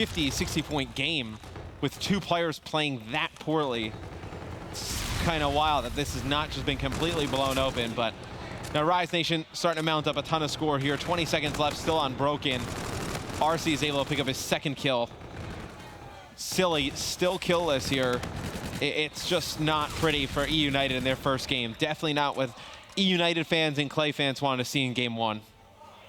50, 60-point game with two players playing that poorly. It's kind of wild that this has not just been completely blown open, but now Rise Nation starting to mount up a ton of score here. 20 seconds left, still unbroken. RC is able to pick up his second kill. Silly still killless here. It's just not pretty for eUnited in their first game. Definitely not what eUnited fans and Clay fans wanted to see in game one.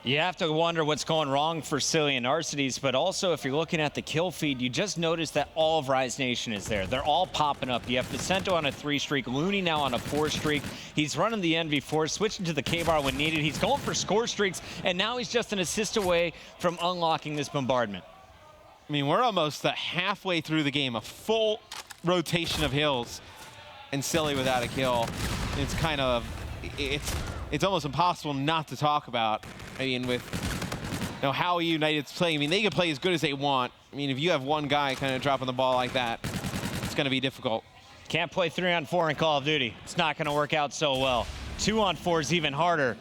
You have to wonder what's going wrong for Silly and Arcides, but also if you're looking at the kill feed, you just notice that all of Rise Nation is there. They're all popping up. You have Vicento on a 3 streak, Looney now on a 4 streak. He's running the NV4, switching to the K-bar when needed. He's going for score streaks, and now he's just an assist away from unlocking this bombardment. I mean, we're almost halfway through the game, a full rotation of hills, and Silly without a kill. It's kind of, it's almost impossible not to talk about. I mean, with how eUnited's playing, I mean, they can play as good as they want. I mean, if you have one guy kind of dropping the ball like that, it's going to be difficult. Can't play 3-on-4 in Call of Duty. It's not going to work out so well. 2-on-4 is even harder.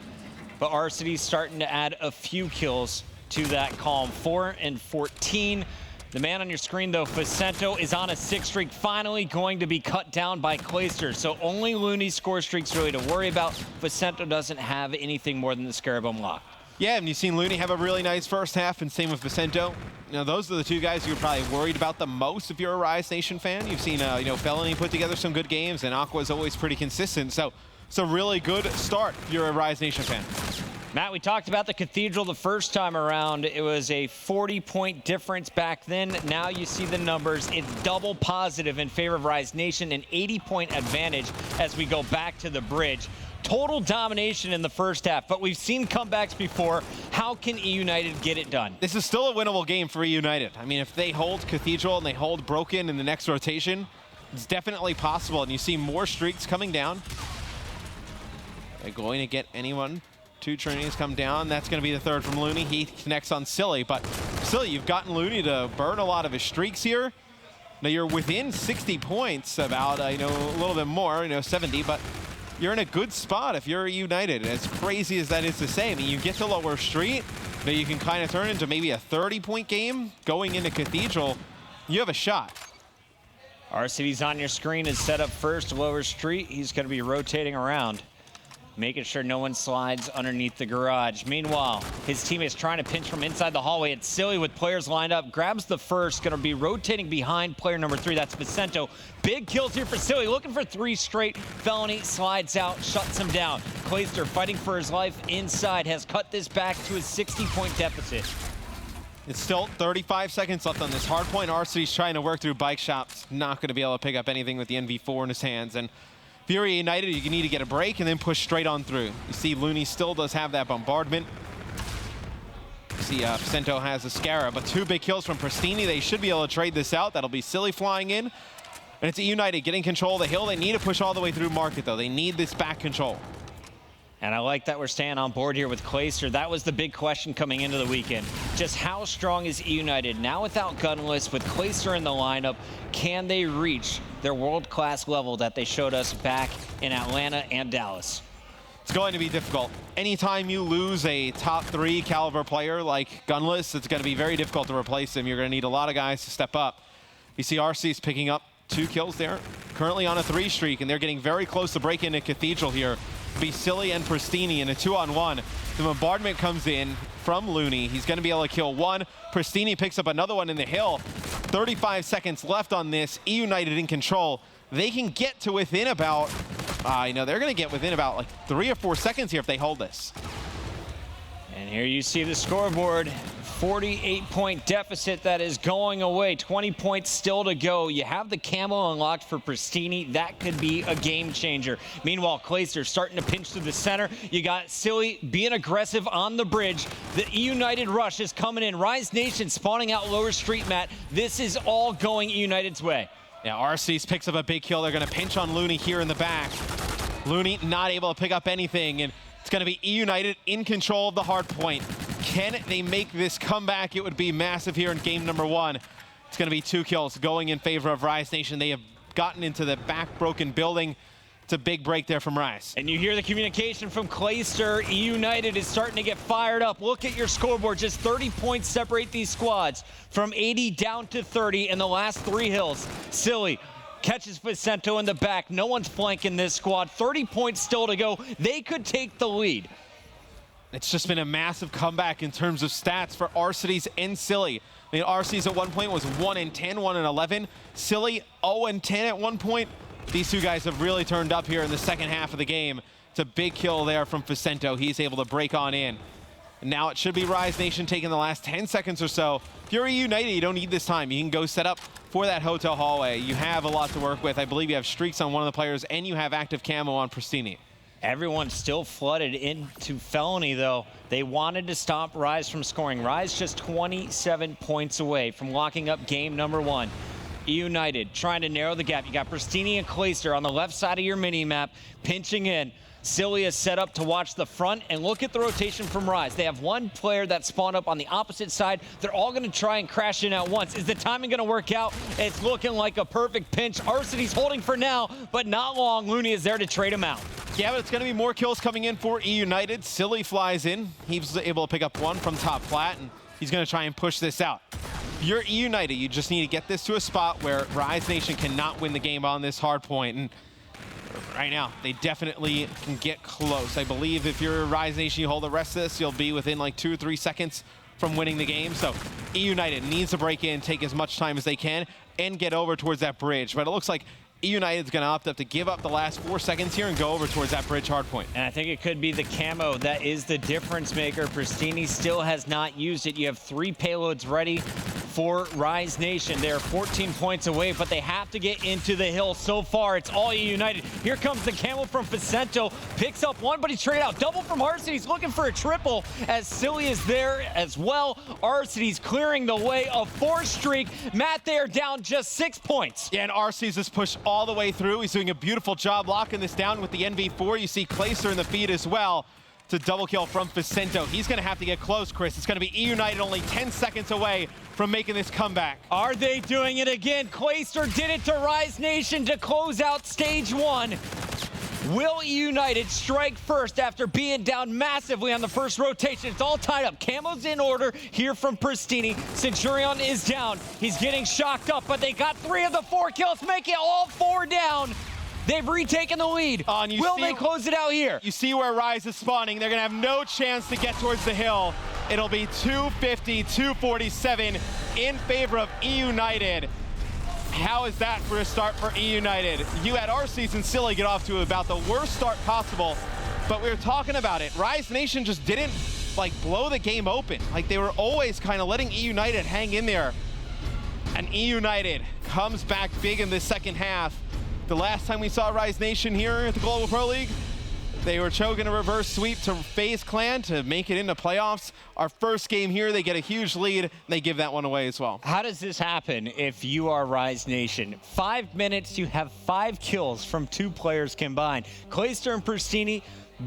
But Arcides starting to add a few kills to that column. 4 and 14. The man on your screen, though, Vicento, is on a 6 streak, finally going to be cut down by Clayster. So only Looney's score streaks really to worry about. Vicento doesn't have anything more than the Scarab unlocked. Yeah, and you've seen Looney have a really nice first half, and same with Vicento. Now, those are the two guys you're probably worried about the most if you're a Rise Nation fan. You've seen, Felony put together some good games, and Aqua's always pretty consistent. So it's a really good start if you're a Rise Nation fan. Matt, we talked about the Cathedral the first time around. It was a 40-point difference back then. Now you see the numbers. It's double positive in favor of Rise Nation, an 80-point advantage as we go back to the bridge. Total domination in the first half, but we've seen comebacks before. How can eUnited get it done? This is still a winnable game for eUnited. I mean, if they hold Cathedral and they hold Broken in the next rotation, it's definitely possible, and you see more streaks coming down. They're going to get anyone. 2 Trinities come down. That's going to be the third from Looney. He connects on Silly, but Silly, you've gotten Looney to burn a lot of his streaks here. Now you're within 60 points, about a little bit more, 70, but you're in a good spot if you're eUnited. As crazy as that is to say, I mean, you get to lower street, but you can kind of turn into maybe a 30-point game going into Cathedral. You have a shot. Arcides on your screen is set up first, lower street. He's going to be rotating around, making sure no one slides underneath the garage. Meanwhile, his team is trying to pinch from inside the hallway. It's Silly with players lined up, grabs the first, going to be rotating behind player number 3. That's Vicento. Big kills here for Silly, looking for 3 straight. Felony slides out, shuts him down. Clayster fighting for his life inside, has cut this back to his 60-point deficit. It's still 35 seconds left on this hardpoint. Arcides trying to work through bike shops. Not going to be able to pick up anything with the NV4 in his hands. And if you're eUnited, you need to get a break and then push straight on through. You see Looney still does have that bombardment. You see Vicento has a Scarab, but 2 big kills from Pristini. They should be able to trade this out. That'll be Silly flying in. And it's eUnited getting control of the hill. They need to push all the way through Market, though. They need this back control. And I like that we're staying on board here with Clayster. That was the big question coming into the weekend. Just how strong is eUnited? Now without Gunless, with Clayster in the lineup, can they reach their world-class level that they showed us back in Atlanta and Dallas? It's going to be difficult. Anytime you lose a top 3 caliber player like Gunless, it's going to be very difficult to replace him. You're going to need a lot of guys to step up. You see RC's picking up 2 kills there. Currently on a 3 streak, and they're getting very close to break into Cathedral here. Be Silly and Pristini in a 2-on-1. The bombardment comes in from Looney. He's going to be able to kill 1. Pristini picks up another one in the hill. 35 seconds left on this. eUnited in control. They can get to within about, they're going to get within about like 3 or 4 seconds here if they hold this. And here you see the scoreboard. 48-point deficit that is going away. 20 points still to go. You have the camo unlocked for Pristini. That could be a game changer. Meanwhile, Clayster starting to pinch through the center. You got Silly being aggressive on the bridge. The eUnited rush is coming in. Rise Nation spawning out lower street, Matt. This is all going eUnited's way. Yeah, RC's picks up a big kill. They're going to pinch on Looney here in the back. Looney not able to pick up anything, and it's going to be eUnited in control of the hard point. Can they make this comeback? It would be massive here in game number 1. It's going to be 2 kills going in favor of Rise Nation. They have gotten into the back broken building. It's a big break there from Rise. And you hear the communication from Clayster. eUnited is starting to get fired up. Look at your scoreboard. Just 30 points separate these squads from 80 down to 30 in the last 3 hills. Silly catches Vicento in the back. No one's flanking this squad. 30 points still to go. They could take the lead. It's just been a massive comeback in terms of stats for Arcities and Silly. I mean, Arcities at one point was 1-10, 1-11. Silly 0-10 at one point. These two guys have really turned up here in the second half of the game. It's a big kill there from Vicento. He's able to break on in. And now it should be Rise Nation taking the last 10 seconds or so. If you're eUnited, you don't need this time. You can go set up for that hotel hallway. You have a lot to work with. I believe you have streaks on one of the players, and you have active camo on Pristini. Everyone's still flooded into Felony, though. They wanted to stop Rise from scoring. Rise just 27 points away from locking up game number 1. eUnited trying to narrow the gap. You got Pristini and Clayster on the left side of your mini-map, pinching in. Silly is set up to watch the front, and look at the rotation from Rise. They have one player that spawned up on the opposite side. They're all going to try and crash in at once. Is the timing going to work out? It's looking like a perfect pinch. Arcity's holding for now, but not long. Looney is there to trade him out. Yeah, but it's going to be more kills coming in for eUnited. Silly flies in. He's able to pick up one from top flat, and he's going to try and push this out. If you're eUnited, you just need to get this to a spot where Rise Nation cannot win the game on this hard point. And right now, they definitely can get close. I believe if you're Rise Nation, you hold the rest of this, you'll be within like 2 or 3 seconds from winning the game. So eUnited needs to break in, take as much time as they can, and get over towards that bridge. But it looks like eUnited's going to opt up to give up the last 4 seconds here and go over towards that bridge hard point. And I think it could be the camo that is the difference maker. Pristini still has not used it. You have 3 payloads ready for Rise Nation. They're 14 points away, but they have to get into the hill. So far, it's all eUnited. Here comes the camo from Vicento. Picks up one, but he's traded out. Double from Arcity. He's looking for a triple as Silly is there as well. Arcity's clearing the way. A 4 streak. Matt, they are down just 6 points. Yeah, and Arcety's just pushed all the way through. He's doing a beautiful job locking this down with the NV4. You see Clayster in the feed as well. It's a double kill from Vicento. He's going to have to get close, Chris. It's going to be eUnited only 10 seconds away from making this comeback. Are they doing it again? Clayster did it to Rise Nation to close out stage 1. Will eUnited strike first after being down massively on the first rotation? It's all tied up. Camo's in order here from Pristini. Centurion is down. He's getting shocked up, but they got 3 of the 4 kills, making it all 4 down. They've retaken the lead. Will they close it out here? You see where Rise is spawning. They're going to have no chance to get towards the hill. It'll be 250, 247 in favor of eUnited. How is that for a start for eUnited? You had our season Silly get off to about the worst start possible, but we were talking about it. Rise Nation just didn't like blow the game open. Like they were always kind of letting eUnited hang in there. And eUnited comes back big in the second half. The last time we saw Rise Nation here at the Global Pro League, they were choking a reverse sweep to FaZe Clan to make it into playoffs. Our first game here, they get a huge lead, and they give that one away as well. How does this happen if you are Rise Nation? 5 minutes, you have 5 kills from 2 players combined. Clayster and Pristini,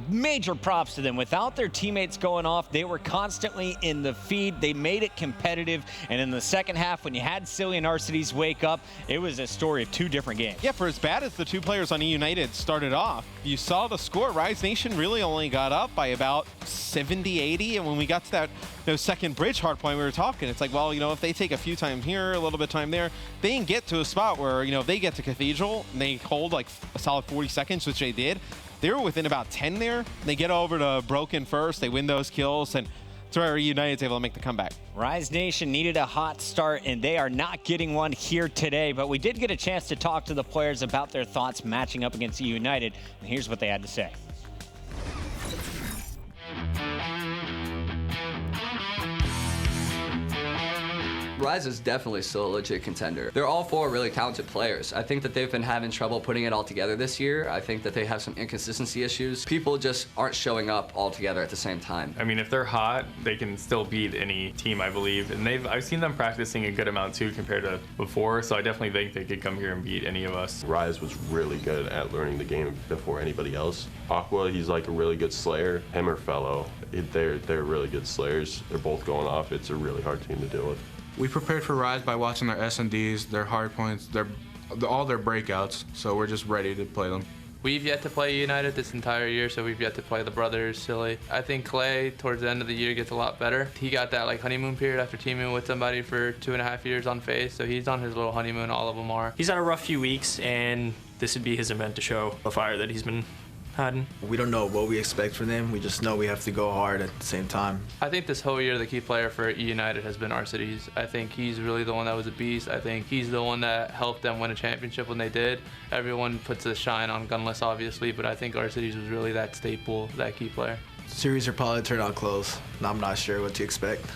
major props to them. Without their teammates going off, they were constantly in the feed. They made it competitive. And in the second half, when you had Silly and Arcities wake up, it was a story of 2 different games. Yeah, for as bad as the 2 players on eUnited started off, you saw the score. Rise Nation really only got up by about 70, 80. And when we got to that second bridge hard point, we were talking, it's like, well, if they take a few times here, a little bit of time there, they can get to a spot where, if they get to Cathedral and they hold like a solid 40 seconds, which they did, they were within about 10 there. They get over to Broken first. They win those kills, and that's where eUnited's able to make the comeback. Rise Nation needed a hot start, and they are not getting one here today. But we did get a chance to talk to the players about their thoughts matching up against eUnited, and here's what they had to say. Rise is definitely still a legit contender. They're all 4 really talented players. I think that they've been having trouble putting it all together this year. I think that they have some inconsistency issues. People just aren't showing up all together at the same time. I mean, if they're hot, they can still beat any team, I believe. And I've seen them practicing a good amount too compared to before, so I definitely think they could come here and beat any of us. Rise was really good at learning the game before anybody else. Aqua, he's like a really good slayer. Him or Fellow, they're really good slayers. They're both going off. It's a really hard team to deal with. We prepared for Rise by watching their S&Ds, their hard points, all their breakouts, so we're just ready to play them. We've yet to play United this entire year, so we've yet to play the brothers, Silly. I think Clay, towards the end of the year, gets a lot better. He got that like honeymoon period after teaming with somebody for 2.5 years on FaZe, so he's on his little honeymoon, all of them are. He's had a rough few weeks, and this would be his event to show the fire that he's been had. We don't know what we expect from them. We just know we have to go hard at the same time. I think this whole year the key player for eUnited has been Arcides. I think he's really the one that was a beast. I think he's the one that helped them win a championship when they did. Everyone puts a shine on Gunless, obviously, but I think Arcides was really that staple, that key player. Series will probably turn out close. I'm not sure what to expect.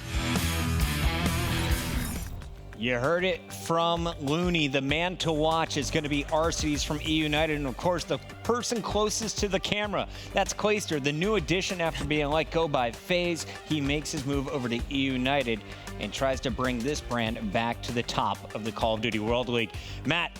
You heard it from Looney. The man to watch is going to be Arcides from eUnited. And, of course, the person closest to the camera, that's Clayster, the new addition after being let go by FaZe. He makes his move over to eUnited and tries to bring this brand back to the top of the Call of Duty World League. Matt,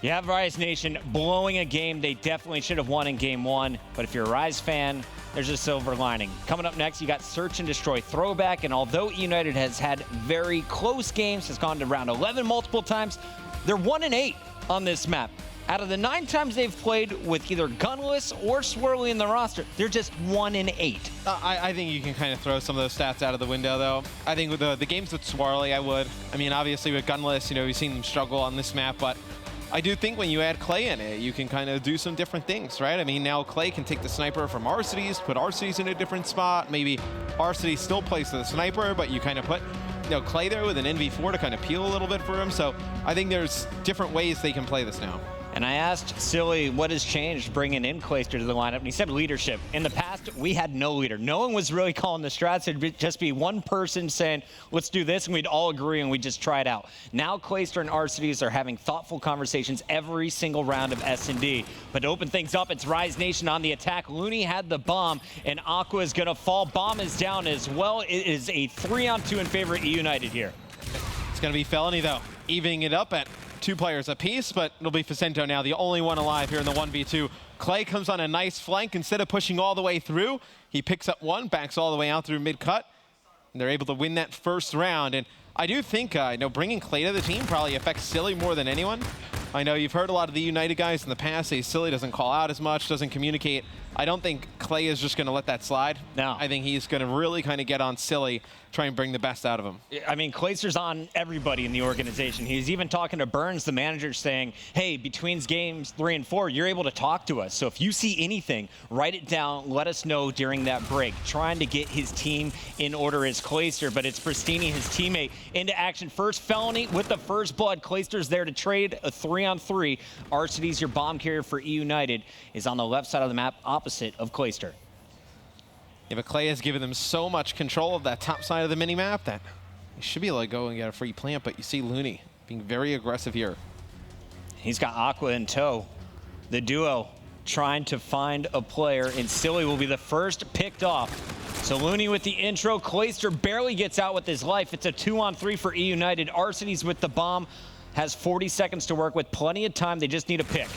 you have Rise Nation blowing a game they definitely should have won in Game 1. But if you're a Rise fan, there's a silver lining. Coming up next, you got Search and Destroy Throwback, and although eUnited has had very close games, has gone to round 11 multiple times, they're 1-8 on this map. Out of the 9 times they've played with either Gunless or Swirly in the roster, they're just 1-8. I think you can kind of throw some of those stats out of the window, though. I think with the games with Swirly, I would. I mean, obviously with Gunless, we've seen them struggle on this map, but I do think when you add Clay in it, you can kind of do some different things, right? I mean, now Clay can take the sniper from Arcides, put Arcides in a different spot. Maybe Arcides still plays the sniper, but you kind of put Clay there with an NV4 to kind of peel a little bit for him. So I think there's different ways they can play this now. And I asked Silly what has changed bringing in Clayster to the lineup, and he said leadership. In the past, we had no leader. No one was really calling the strats. It'd just be one person saying, let's do this, and we'd all agree, and we'd just try it out. Now Clayster and Arcides are having thoughtful conversations every single round of S&D. But to open things up, it's Rise Nation on the attack. Looney had the bomb, and Aqua is going to fall. Bomb is down as well. It is a 3-on-2 in favor of eUnited here. It's going to be Felony, though, evening it up at 2 players apiece, but it'll be Facento now, the only one alive here in the 1v2. Clay comes on a nice flank. Instead of pushing all the way through, he picks up one, backs all the way out through mid-cut, and they're able to win that first round. And I do think, bringing Clay to the team probably affects Silly more than anyone. I know you've heard a lot of the United guys in the past say Silly doesn't call out as much, doesn't communicate. I don't think Clay is just going to let that slide. No. I think he's going to really kind of get on Silly, try and bring the best out of him. I mean, Clayster's on everybody in the organization. He's even talking to Burns, the manager, saying, hey, between games 3 and 4, you're able to talk to us. So if you see anything, write it down, let us know during that break. Trying to get his team in order as Clayster, but it's Pristini, his teammate, into action first. Felony with the first blood. Clayster's there to trade a 3-on-3. Arcides, your bomb carrier for eUnited, is on the left side of the map, opposite of Clayster. Yeah, but Clay has given them so much control of that top side of the mini-map that he should be able to go and get a free plant, but you see Looney being very aggressive here. He's got Aqua in tow. The duo trying to find a player, and Silly will be the first picked off. So Looney with the intro. Clayster barely gets out with his life. It's a 2-on-3 for eUnited. Arcides with the bomb has 40 seconds to work with. Plenty of time. They just need a pick.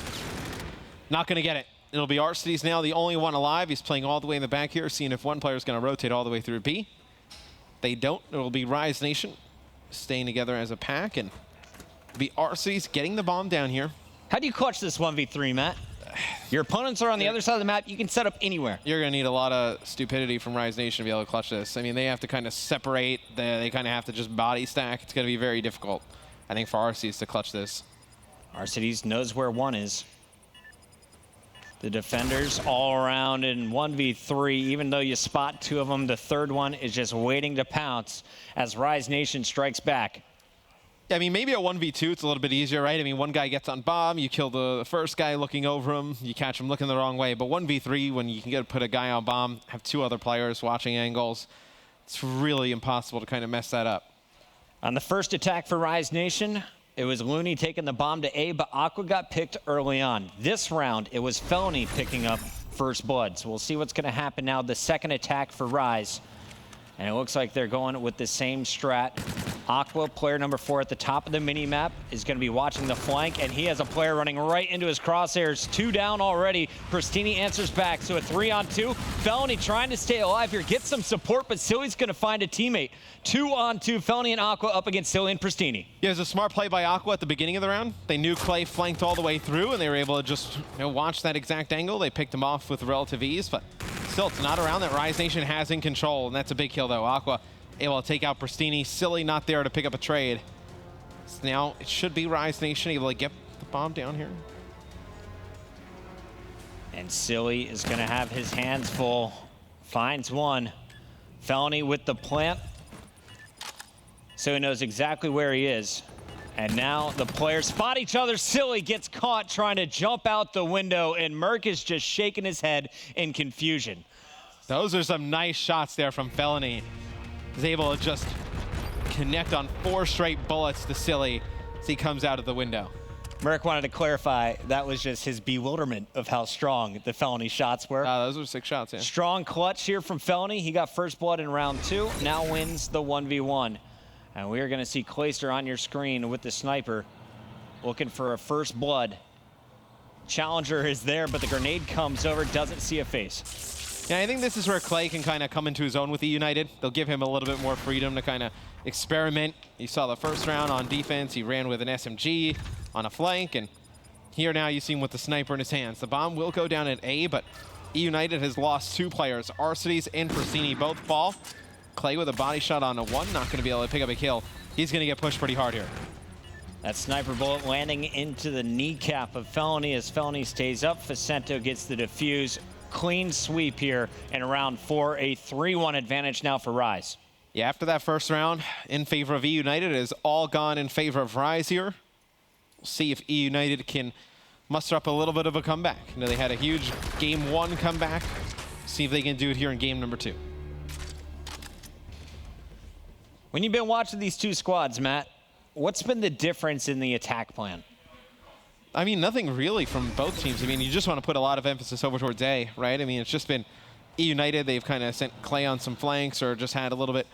Not going to get it. It'll be Arcides now, the only one alive. He's playing all the way in the back here, seeing if one player is going to rotate all the way through B. They don't. It'll be Rise Nation staying together as a pack, and it'll be Arcides getting the bomb down here. How do you clutch this 1v3, Matt? Your opponents are on the other side of the map. You can set up anywhere. You're going to need a lot of stupidity from Rise Nation to be able to clutch this. I mean, they have to kind of separate. They kind of have to just body stack. It's going to be very difficult, I think, for Arcides to clutch this. Arcides knows where one is. The defenders all around in 1v3. Even though you spot 2 of them, the third one is just waiting to pounce as Rise Nation strikes back. I mean, maybe a 1v2, it's a little bit easier, right? I mean, one guy gets on bomb, you kill the first guy looking over him, you catch him looking the wrong way. But 1v3, when you can put a guy on bomb, have 2 other players watching angles, it's really impossible to kind of mess that up. On the first attack for Rise Nation, it was Looney taking the bomb to A, but Aqua got picked early on. This round, it was Felony picking up first blood. So we'll see what's going to happen now. The second attack for Rise. And it looks like they're going with the same strat Aqua, player number 4 at the top of the mini-map, is going to be watching the flank, and he has a player running right into his crosshairs. 2 down already. Pristini answers back, so a 3-on-2. Felony trying to stay alive here, get some support, but Silly's going to find a teammate. 2-on-2, Felony and Aqua up against Silly and Pristini. Yeah, it was a smart play by Aqua at the beginning of the round. They knew Clay flanked all the way through, and they were able to just watch that exact angle. They picked him off with relative ease, but still, it's not a round that Rise Nation has in control, and that's a big kill, though. Aqua able to take out Pristini. Silly not there to pick up a trade. So now it should be Rise Nation able to get the bomb down here. And Silly is going to have his hands full. Finds one. Felony with the plant. So he knows exactly where he is. And now the players spot each other. Silly gets caught trying to jump out the window, and Merc is just shaking his head in confusion. Those are some nice shots there from Felony. He's able to just connect on 4 straight bullets to Silly as he comes out of the window. Merc wanted to clarify that was just his bewilderment of how strong the Felony shots were. Those were 6 shots, yeah. Strong clutch here from Felony. He got first blood in round 2, now wins the 1v1. And we are going to see Clayster on your screen with the sniper looking for a first blood. Challenger is there, but the grenade comes over, doesn't see a face. Yeah, I think this is where Clay can kind of come into his own with eUnited. They'll give him a little bit more freedom to kind of experiment. You saw the first round on defense. He ran with an SMG on a flank, and here now you see him with the sniper in his hands. The bomb will go down at A, but eUnited has lost 2 players. Arcides and Pristini both fall. Clay with a body shot on a 1, not going to be able to pick up a kill. He's going to get pushed pretty hard here. That sniper bullet landing into the kneecap of Felony as Felony stays up. Facento gets the defuse. Clean sweep here in round 4, a 3-1 advantage now for Rise. Yeah, after that first round in favor of eUnited, it is all gone in favor of Rise here. We'll see if eUnited can muster up a little bit of a comeback. You know, they had a huge game 1 comeback. See if they can do it here in game number 2. When you've been watching these 2 squads, Matt, what's been the difference in the attack plan? I mean, nothing really from both teams. I mean, you just want to put a lot of emphasis over towards A, right? I mean, it's just been eUnited. They've kind of sent Clay on some flanks or just had a little bit,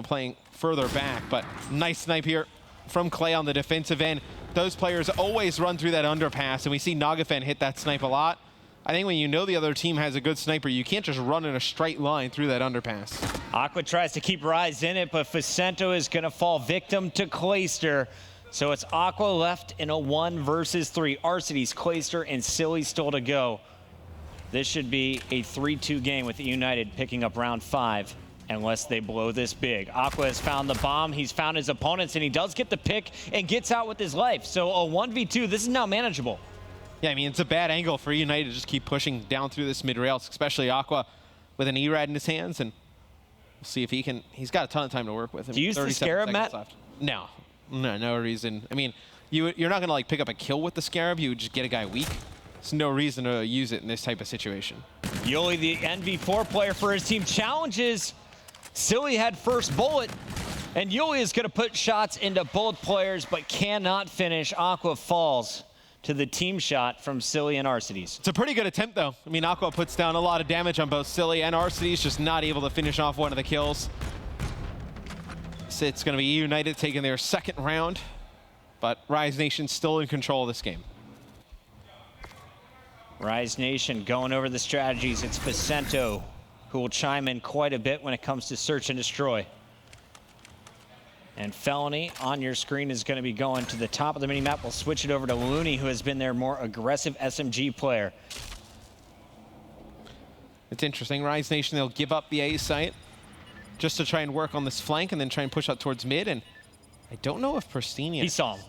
playing further back. But nice snipe here from Clay on the defensive end. Those players always run through that underpass, and we see Nagafen hit that snipe a lot. I think when you know the other team has a good sniper, you can't just run in a straight line through that underpass. Aqua tries to keep Rise in it, but Facento is going to fall victim to Clayster. So it's Aqua left in a 1 versus 3. Arcides, Clayster, and Silly still to go. This should be a 3-2 game with eUnited picking up round 5 unless they blow this big. Aqua has found the bomb. He's found his opponents, and he does get the pick and gets out with his life. So a 1v2, this is now manageable. Yeah, I mean, it's a bad angle for eUnited to just keep pushing down through this mid-rail, especially Aqua with an ERAD in his hands, and we'll see if he can. He's got a ton of time to work with. Do you use the Scarab, Matt? Left. No reason. I mean, you're not going to like pick up a kill with the Scarab. You would just get a guy weak. There's no reason to use it in this type of situation. Yuli, the NV4 player for his team, challenges. Silly had first bullet, and Yuli is going to put shots into both players, but cannot finish. Aqua falls to the team shot from Silly and Arcides. It's a pretty good attempt, though. I mean, Aqua puts down a lot of damage on both Silly and Arcides, just not able to finish off one of the kills. So it's going to be eUnited taking their 2nd round, but Rise Nation still in control of this game. Rise Nation going over the strategies. It's Facento who will chime in quite a bit when it comes to search and destroy. And Felony on your screen is going to be going to the top of the mini-map. We'll switch it over to Looney, who has been their more aggressive SMG player. It's interesting. Rise Nation, they'll give up the A site just to try and work on this flank and then try and push out towards mid. And I don't know if Pristini... He saw him.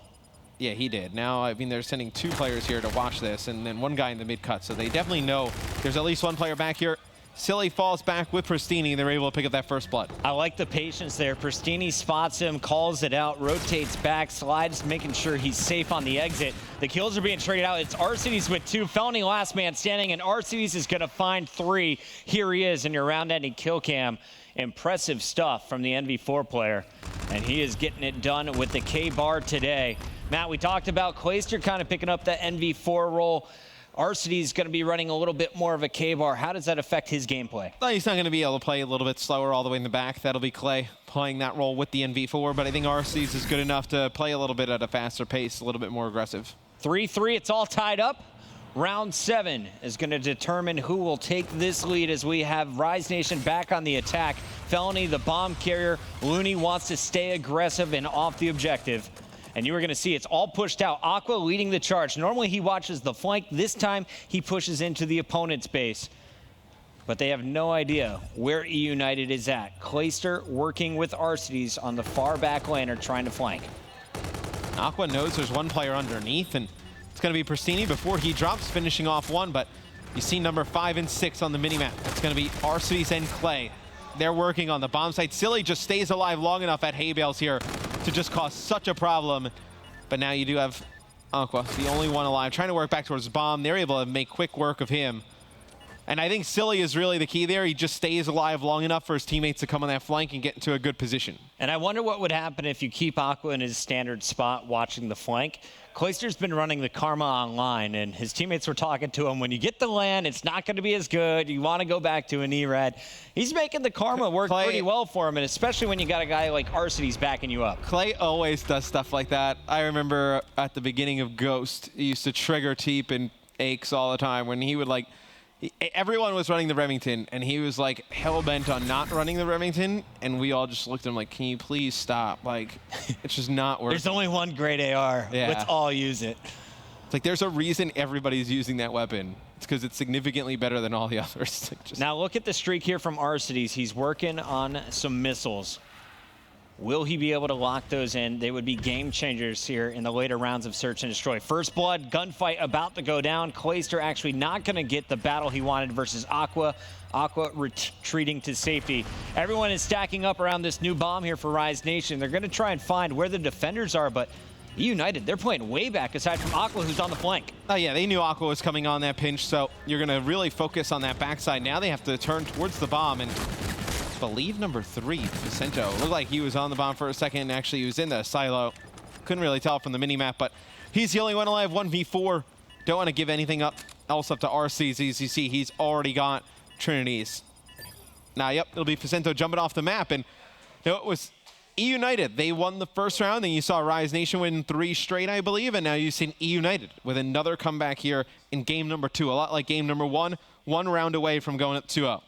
Yeah, he did. Now, I mean, they're sending 2 players here to watch this and then 1 guy in the mid cut. So they definitely know there's at least 1 player back here. Silly falls back with Pristini. They're able to pick up that first blood. I like the patience there. Pristini spots him, calls it out, rotates back, slides, making sure he's safe on the exit. The kills are being traded out. It's Arcides with 2. Felony last man standing, and Arcides is going to find 3. Here he is in your round-ending kill cam. Impressive stuff from the NV4 player, and he is getting it done with the K-bar today. Matt, we talked about Clayster kind of picking up that NV4 role. Arcity's going to be running a little bit more of a K-bar. How does that affect his gameplay? Well, he's not going to be able to play a little bit slower all the way in the back. That'll be Clay playing that role with the NV4, but I think Arcity's is good enough to play a little bit at a faster pace, a little bit more aggressive. 3-3, it's all tied up. Round 7 is going to determine who will take this lead as we have Rise Nation back on the attack. Felony, the bomb carrier. Looney wants to stay aggressive and off the objective. And you are going to see it's all pushed out. Aqua leading the charge. Normally he watches the flank. This time he pushes into the opponent's base. But they have no idea where eUnited is at. Clayster working with Arcities on the far back lane or trying to flank. Aqua knows there's one player underneath, and it's going to be Pristini before he drops, finishing off one. But you see number 5 and 6 on the minimap. It's going to be Arcities and Clay. They're working on the bomb site. Silly just stays alive long enough at hay bales here to just cause such a problem. But now you do have Aqua, the only one alive, trying to work back towards the bomb. They're able to make quick work of him. And I think Silly is really the key there. He just stays alive long enough for his teammates to come on that flank and get into a good position. And I wonder what would happen if you keep Aqua in his standard spot watching the flank. Clayster's been running the Karma online, and his teammates were talking to him, when you get the land, it's not going to be as good. You want to go back to an E-Red. He's making the Karma work pretty well for him, and especially when you got a guy like Arcity's backing you up. Clay always does stuff like that. I remember at the beginning of Ghost, he used to trigger Teep and Aches all the time when he would like, everyone was running the Remington, and he was like hell-bent on not running the Remington, and we all just looked at him like, can you please stop? Like, it's just not working. There's only one great AR. Yeah. Let's all use it. It's like there's a reason everybody's using that weapon. It's because it's significantly better than all the others. Now look at the streak here from Arcities. He's working on some missiles. Will he be able to lock those in? They would be game changers here in the later rounds of Search and Destroy. First blood, gunfight about to go down. Clayster actually not going to get the battle he wanted versus Aqua. Aqua retreating to safety. Everyone is stacking up around this new bomb here for Rise Nation. They're going to try and find where the defenders are, but eUnited, they're playing way back aside from Aqua, who's on the flank. Oh yeah, they knew Aqua was coming on that pinch, so you're going to really focus on that backside. Now they have to turn towards the bomb, and I believe number 3, Vicento, looked like he was on the bomb for a second, and actually he was in the silo. Couldn't really tell from the minimap, but he's the only one alive, 1v4. Don't want to give anything else up to RCs. As you see, he's already got Trinities. Now, yep, it'll be Vicento jumping off the map, and you know, it was eUnited. They won the first round, then you saw Rise Nation win 3 straight, I believe, and now you've seen eUnited with another comeback here in game number 2. A lot like game number 1, 1 round away from going up 2-0.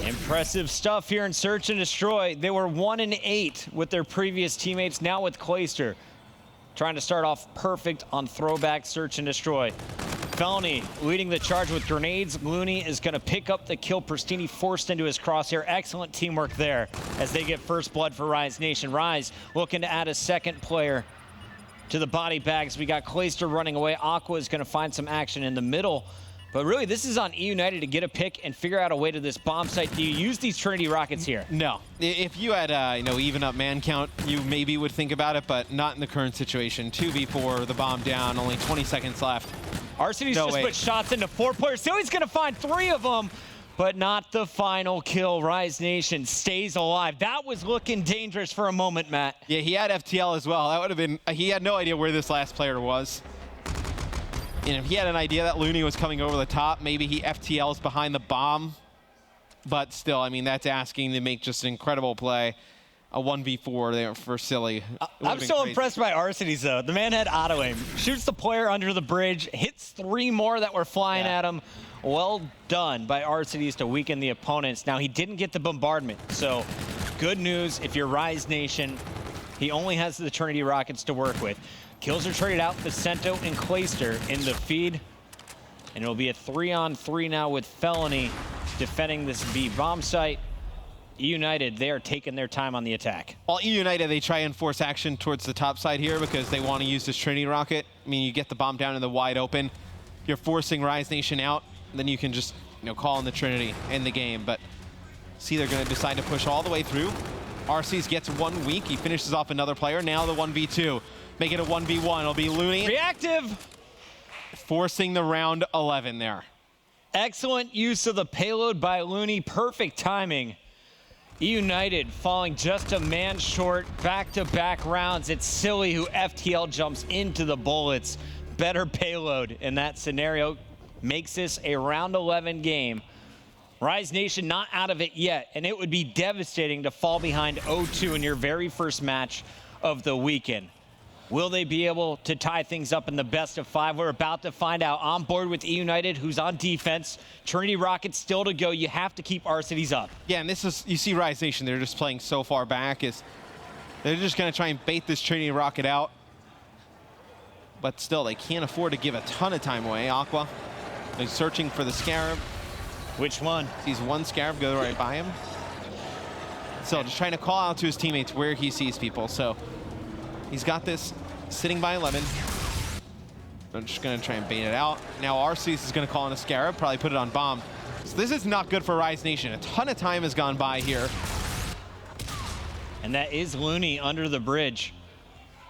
Impressive stuff here in Search and Destroy. They were 1-8 with their previous teammates, now with Clayster. Trying to start off perfect on throwback Search and Destroy. Felony leading the charge with grenades. Looney is going to pick up the kill. Pristini forced into his crosshair. Excellent teamwork there as they get first blood for Rise Nation. Rise looking to add a second player to the body bags. We got Clayster running away. Aqua is going to find some action in the middle. But really, this is on eUnited to get a pick and figure out a way to this bomb site. Do you use these Trinity rockets here? No. If you had, even up man count, you maybe would think about it, but not in the current situation. 2v4, the bomb down, only 20 seconds left. Arcity's just put shots into 4 players. So he's going to find 3 of them, but not the final kill. Rise Nation stays alive. That was looking dangerous for a moment, Matt. Yeah, he had FTL as well. That would have been, he had no idea where this last player was. And if he had an idea that Looney was coming over the top, maybe he FTLs behind the bomb. But still, I mean, that's asking to make just an incredible play. A 1v4 there for Silly. I'm so impressed by Arcities, though. The man had auto aim. Shoots the player under the bridge, hits 3 more that were flying at him. Well done by Arcities to weaken the opponents. Now, he didn't get the bombardment, so good news if you're Rise Nation. He only has the Trinity rockets to work with. Kills are traded out, Vicento and Clayster in the feed. And it'll be a 3-on-3 now with Felony defending this B bomb site. eUnited, they are taking their time on the attack. Well, eUnited, they try and force action towards the top side here because they want to use this Trinity rocket. I mean, you get the bomb down in the wide open. You're forcing Rise Nation out, then you can just, call in the Trinity in the game. But see, they're going to decide to push all the way through. RCs gets 1 weak. He finishes off another player. Now the 1v2. Make it a 1v1. It'll be Looney. Reactive. Forcing the round 11 there. Excellent use of the payload by Looney. Perfect timing. eUnited falling just a man short. Back-to-back rounds. It's Silly who FTL jumps into the bullets. better payload in that scenario. Makes this a round 11 game. Rise Nation not out of it yet, and it would be devastating to fall behind 0-2 in your very first match of the weekend. Will they be able to tie things up in the best of 5? We're about to find out. On board with eUnited, who's on defense. Trinity Rockets still to go. You have to keep our cities up. Yeah, and this is, you see Rise Nation, they're just playing so far back. They're just going to try and bait this Trinity Rocket out. But still, they can't afford to give a ton of time away. Aqua is searching for the Scarab. Which one? Sees one Scarab go right by him. So just trying to call out to his teammates where he sees people. So he's got this sitting by 11. I'm just going to try and bait it out. Now Arceus is going to call in a Scarab, probably put it on bomb. So this is not good for Rise Nation. A ton of time has gone by here. And that is Looney under the bridge.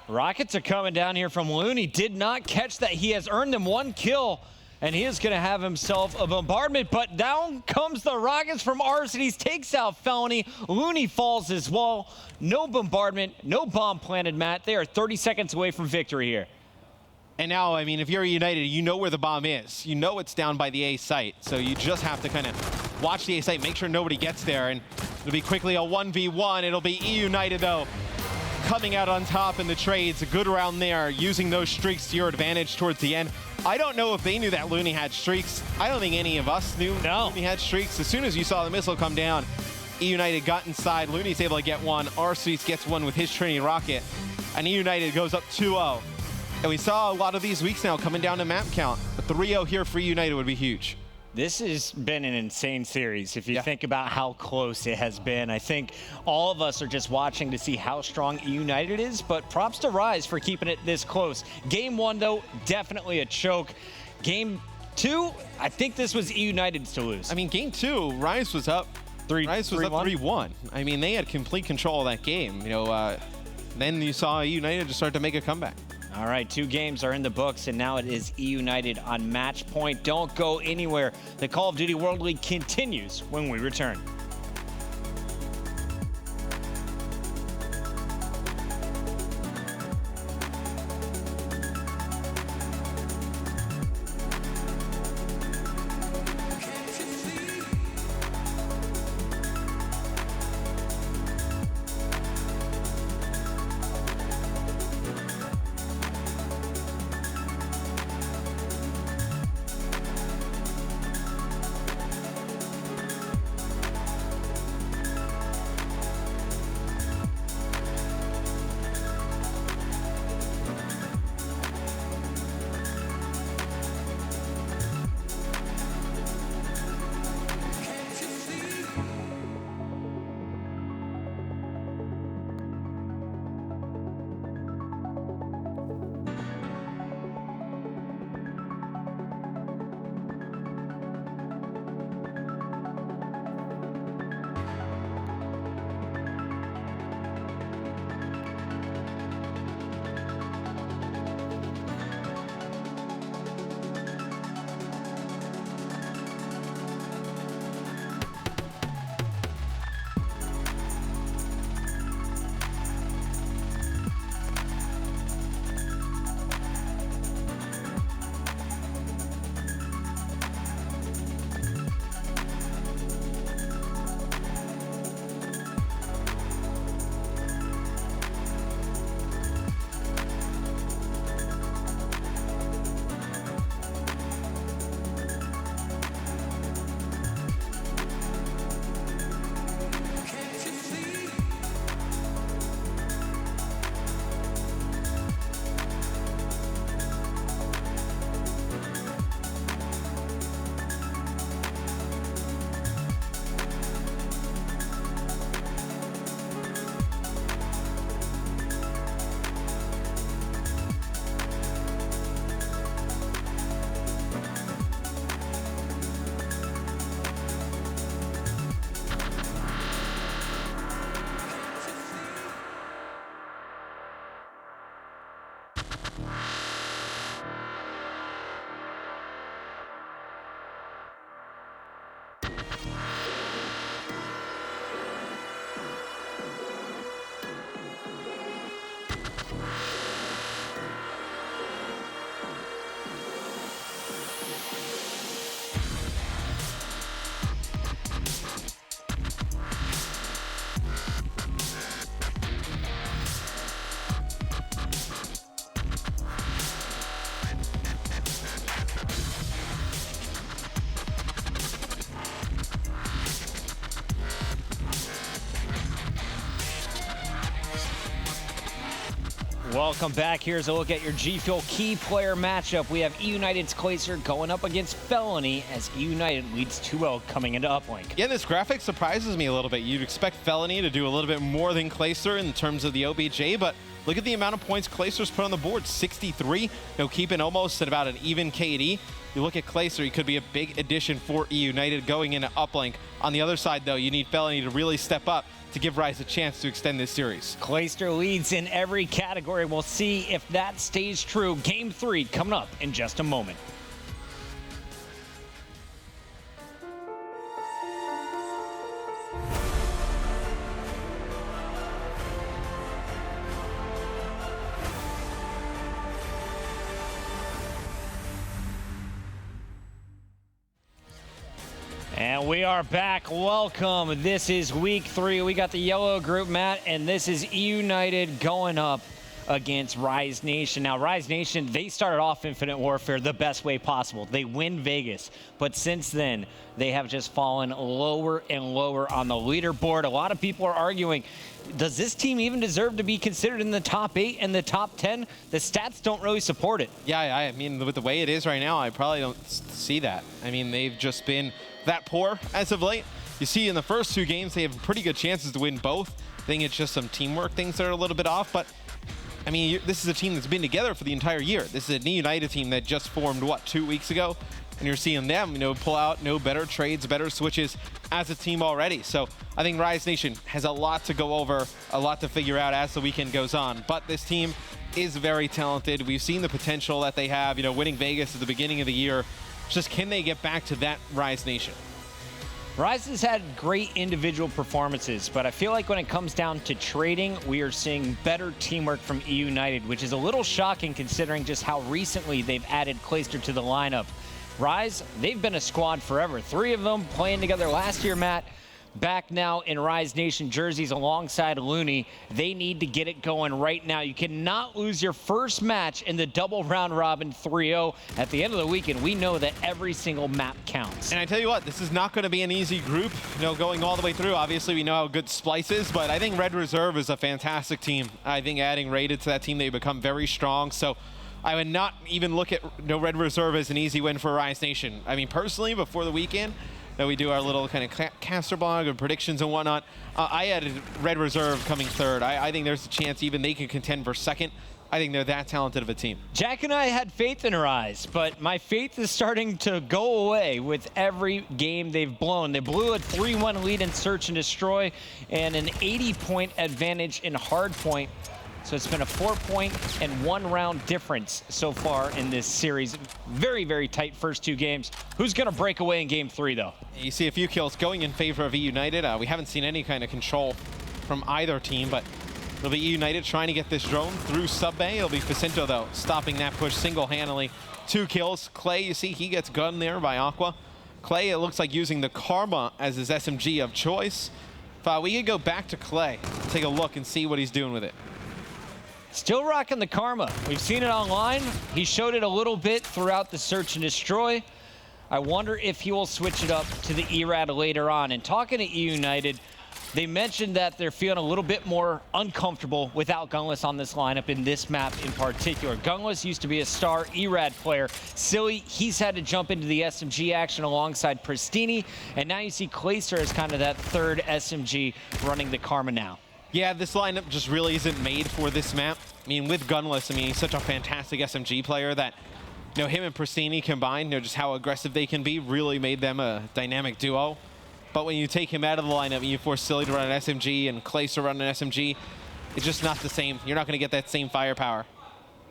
Rockets are coming down here from Looney. Did not catch that. He has earned them 1 kill. And he is going to have himself a bombardment, but down comes the Rockets from R-Cities, takes out Felony. Looney falls as well. No bombardment, no bomb planted, Matt. They are 30 seconds away from victory here. And now, I mean, if you're United, you know where the bomb is. You know it's down by the A site, so you just have to kind of watch the A site, make sure nobody gets there, and it'll be quickly a 1v1. It'll be eUnited, though, coming out on top in the trades. A good round there, using those streaks to your advantage towards the end. I don't know if they knew that Looney had streaks. I don't think any of us knew Looney had streaks. As soon as you saw the missile come down, eUnited got inside. Looney's able to get one. Arceus gets one with his Trinity Rocket. And eUnited goes up 2-0. And we saw a lot of these weeks now coming down to map count. A 3-0 here for eUnited would be huge. This has been an insane series if you think about how close it has been. I think all of us are just watching to see how strong eUnited is, but props to Rise for keeping it this close. Game 1, though, definitely a choke. Game 2, I think this was eUnited's to lose. I mean, game 2, Rise was up. Rise was up 3-1. I mean, they had complete control of that game. You know, then you saw eUnited just start to make a comeback. All right, 2 games are in the books, and now it is eUnited on match point. Don't go anywhere. The Call of Duty World League continues when we return. Welcome back. Here's a look at your G Fuel key player matchup. We have eUnited's Clayster going up against Felony as eUnited leads 2-0 coming into Uplink. Yeah, this graphic surprises me a little bit. You'd expect Felony to do a little bit more than Clayster in terms of the OBJ, but look at the amount of points Clayster's put on the board, 63. Keeping almost at about an even KD. You look at Clayster, he could be a big addition for eUnited going into Uplink. On the other side, though, you need Felony to really step up to give Rise a chance to extend this series. Clayster leads in every category. We'll see if that stays true. Game 3 coming up in just a moment. And we are back. Welcome. This is week 3. We got the yellow group, Matt, and this is eUnited going up against Rise Nation. Now, Rise Nation, they started off Infinite Warfare the best way possible. They win Vegas, but since then, they have just fallen lower and lower on the leaderboard. A lot of people are arguing, does this team even deserve to be considered in the top 8 and the top 10? The stats don't really support it. Yeah, I mean, with the way it is right now, I probably don't see that. I mean, they've just been that poor as of late. You see in the first 2 games, they have pretty good chances to win both. I think it's just some teamwork things that are a little bit off, but I mean, this is a team that's been together for the entire year. This is an eUnited team that just formed, what, 2 weeks ago? And you're seeing them, pull out, better trades, better switches as a team already. So I think Rise Nation has a lot to go over, a lot to figure out as the weekend goes on. But this team is very talented. We've seen the potential that they have, winning Vegas at the beginning of the year. Just can they get back to that Rise Nation? Rise has had great individual performances, but I feel like when it comes down to trading, we are seeing better teamwork from eUnited, which is a little shocking considering just how recently they've added Clayster to the lineup. Rise, they've been a squad forever. 3 of them playing together last year, Matt. Back now in Rise Nation jerseys alongside Looney. They need to get it going right now. You cannot lose your first match in the double round robin 3-0. At the end of the weekend, we know that every single map counts. And I tell you what, this is not going to be an easy group, going all the way through. Obviously, we know how good Splice is, but I think Red Reserve is a fantastic team. I think adding Rated to that team, they become very strong. So I would not even look at Red Reserve as an easy win for Rise Nation. I mean, personally, before the weekend, we do our little kind of caster blog and predictions and whatnot. I added Red Reserve coming 3rd. I think there's a chance even they can contend for 2nd. I think they're that talented of a team. Jack and I had faith in Rise, but my faith is starting to go away with every game they've blown. They blew a 3-1 lead in Search and Destroy and an 80-point advantage in Hardpoint. So it's been a 4-point and 1-round difference so far in this series. Very, very tight first 2 games. Who's going to break away in game 3, though? You see a few kills going in favor of eUnited. We haven't seen any kind of control from either team, but it'll be eUnited trying to get this drone through sub-bay. It'll be Jacinto, though, stopping that push single-handedly. 2 kills. Clay, you see, he gets gunned there by Aqua. Clay, it looks like using the Karma as his SMG of choice. If we could go back to Clay, take a look and see what he's doing with it. Still rocking the Karma. We've seen it online. He showed it a little bit throughout the Search and Destroy. I wonder if he will switch it up to the ERAD later on. And talking to eUnited, they mentioned that they're feeling a little bit more uncomfortable without Gunless on this lineup in this map in particular. Gunless used to be a star ERAD player. Silly, he's had to jump into the SMG action alongside Pristini. And now you see Clayster as kind of that 3rd SMG running the Karma now. Yeah, this lineup just really isn't made for this map. I mean, with Gunless, he's such a fantastic SMG player that, him and Pristini combined, just how aggressive they can be really made them a dynamic duo. But when you take him out of the lineup and you force Silly to run an SMG and Clays to run an SMG, it's just not the same. You're not going to get that same firepower.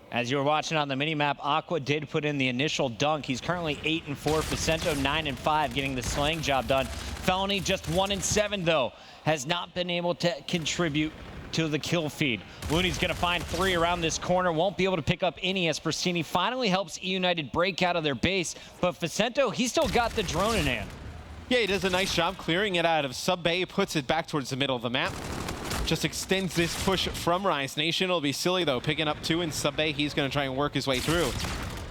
As you were watching on the minimap, Aqua did put in the initial dunk. He's currently 8-4. Facento 9-5, getting the slaying job done. Felony just 1-7 though. Has not been able to contribute to the kill feed. Looney's gonna find 3 around this corner. Won't be able to pick up any as Pristini finally helps eUnited break out of their base. But Facento, he's still got the drone in hand. Yeah, he does a nice job clearing it out of sub-bay, puts it back towards the middle of the map. Just extends this push from Rise Nation. It'll be Silly, though, picking up 2 in sub-bay. He's going to try and work his way through.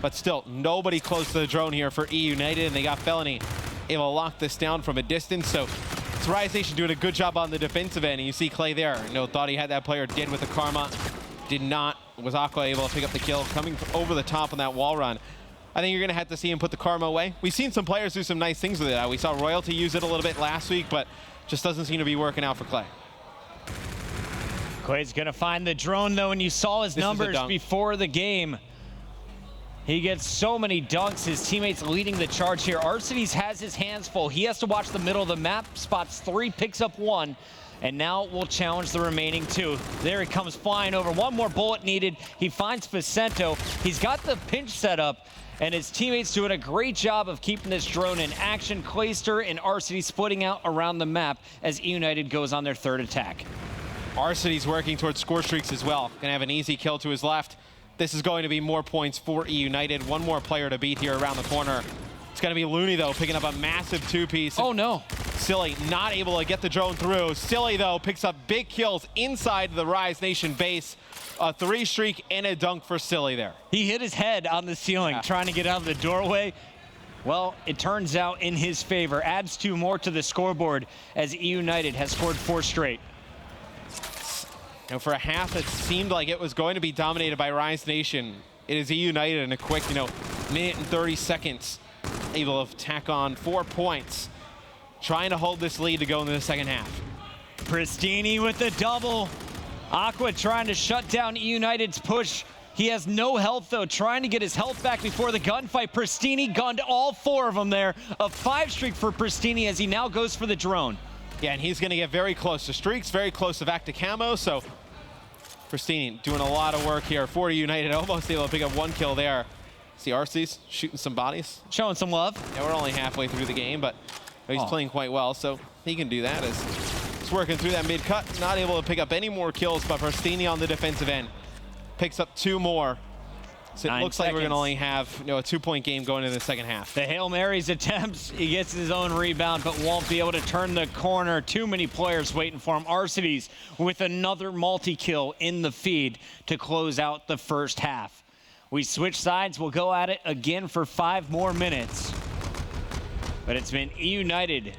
But still, nobody close to the drone here for eUnited, and they got Felony able to lock this down from a distance. So it's Rise Nation doing a good job on the defensive end. And you see Clay there. Thought he had that player dead with the Karma. Did not Was Aqua able to pick up the kill coming over the top on that wall run? I think you're going to have to see him put the karma away. We've seen some players do some nice things with it. We saw Royalty use it a little bit last week, but just doesn't seem to be working out for Clay. Clay's going to find the drone, though, and you saw his numbers before the game. He gets so many dunks. His teammates leading the charge here. Arcides has his hands full. He has to watch the middle of the map, spots 3, picks up 1, and now will challenge the remaining 2. There he comes flying over. One more bullet needed. He finds Vicento. He's got the pinch set up, and his teammates doing a great job of keeping this drone in action. Clayster and Arcides splitting out around the map as eUnited goes on their 3rd attack. Arcides working towards score streaks as well. Gonna have an easy kill to his left. This is going to be more points for eUnited. One more player to beat here around the corner. It's going to be Looney, though, picking up a massive 2-piece. Oh, no. Silly not able to get the drone through. Silly, though, picks up big kills inside the Rise Nation base. A 3 streak and a dunk for Silly there. He hit his head on the ceiling trying to get out of the doorway. Well, it turns out in his favor. Adds 2 more to the scoreboard as eUnited has scored 4 straight. You know, for a half, it seemed like it was going to be dominated by Rise Nation. It is eUnited in a quick, minute and 30 seconds, able to tack on 4 points, trying to hold this lead to go into the second half. Pristini with the double. Aqua trying to shut down eUnited's push. He has no health, though, trying to get his health back before the gunfight. Pristini gunned all 4 of them there. A 5 streak for Pristini as he now goes for the drone. Yeah, and he's going to get very close to streaks, very close to back to camo, so Pristini doing a lot of work here for eUnited, almost able to pick up 1 kill there. See Arcides shooting some bodies. Showing some love. Yeah, we're only halfway through the game, but he's playing quite well, so he can do that as he's working through that mid-cut. Not able to pick up any more kills, but Pristini on the defensive end picks up 2 more. So it looks like we're going to only have a 2-point game going into the second half. The Hail Marys attempts. He gets his own rebound, but won't be able to turn the corner. Too many players waiting for him. Arcides with another multi-kill in the feed to close out the first half. We switch sides. We'll go at it again for 5 more minutes. But it's been eUnited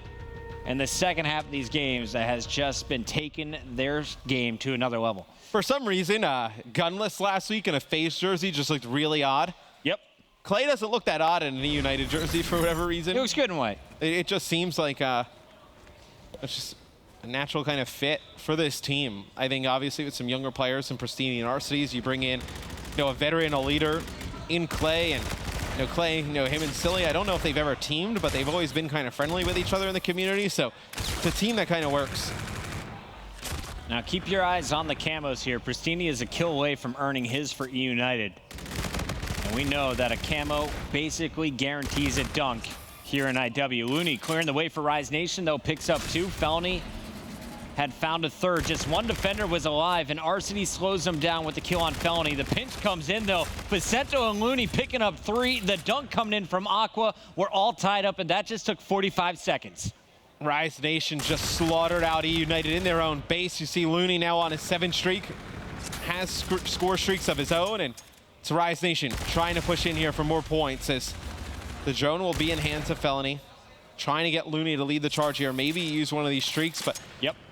in the second half of these games that has just been taking their game to another level. For some reason, gunless last week in a FaZe jersey just looked really odd. Yep. Clay doesn't look that odd in an eUnited jersey for whatever reason. It looks good in white. It just seems like it's just a natural kind of fit for this team. I think obviously with some younger players, some Pristini and Arcides, you bring in a veteran, a leader in Clay, and Clay, him and Silly, I don't know if they've ever teamed, but they've always been kind of friendly with each other in the community, so it's a team that kind of works. Now keep your eyes on the camos here. Pristini is a kill away from earning his for eUnited. And we know that a camo basically guarantees a dunk here in IW. Looney clearing the way for Rise Nation, though, picks up 2. Felony had found a 3rd. Just 1 defender was alive, and Arcides slows him down with the kill on Felony. The pinch comes in, though. Vicento and Looney picking up 3. The dunk coming in from Aqua. We're all tied up, and that just took 45 seconds. Rise Nation just slaughtered out eUnited in their own base. You see Looney now on his 7th streak, has score streaks of his own, and it's Rise Nation trying to push in here for more points as the drone will be in hands of Felony, trying to get Looney to lead the charge here. Maybe use one of these streaks, but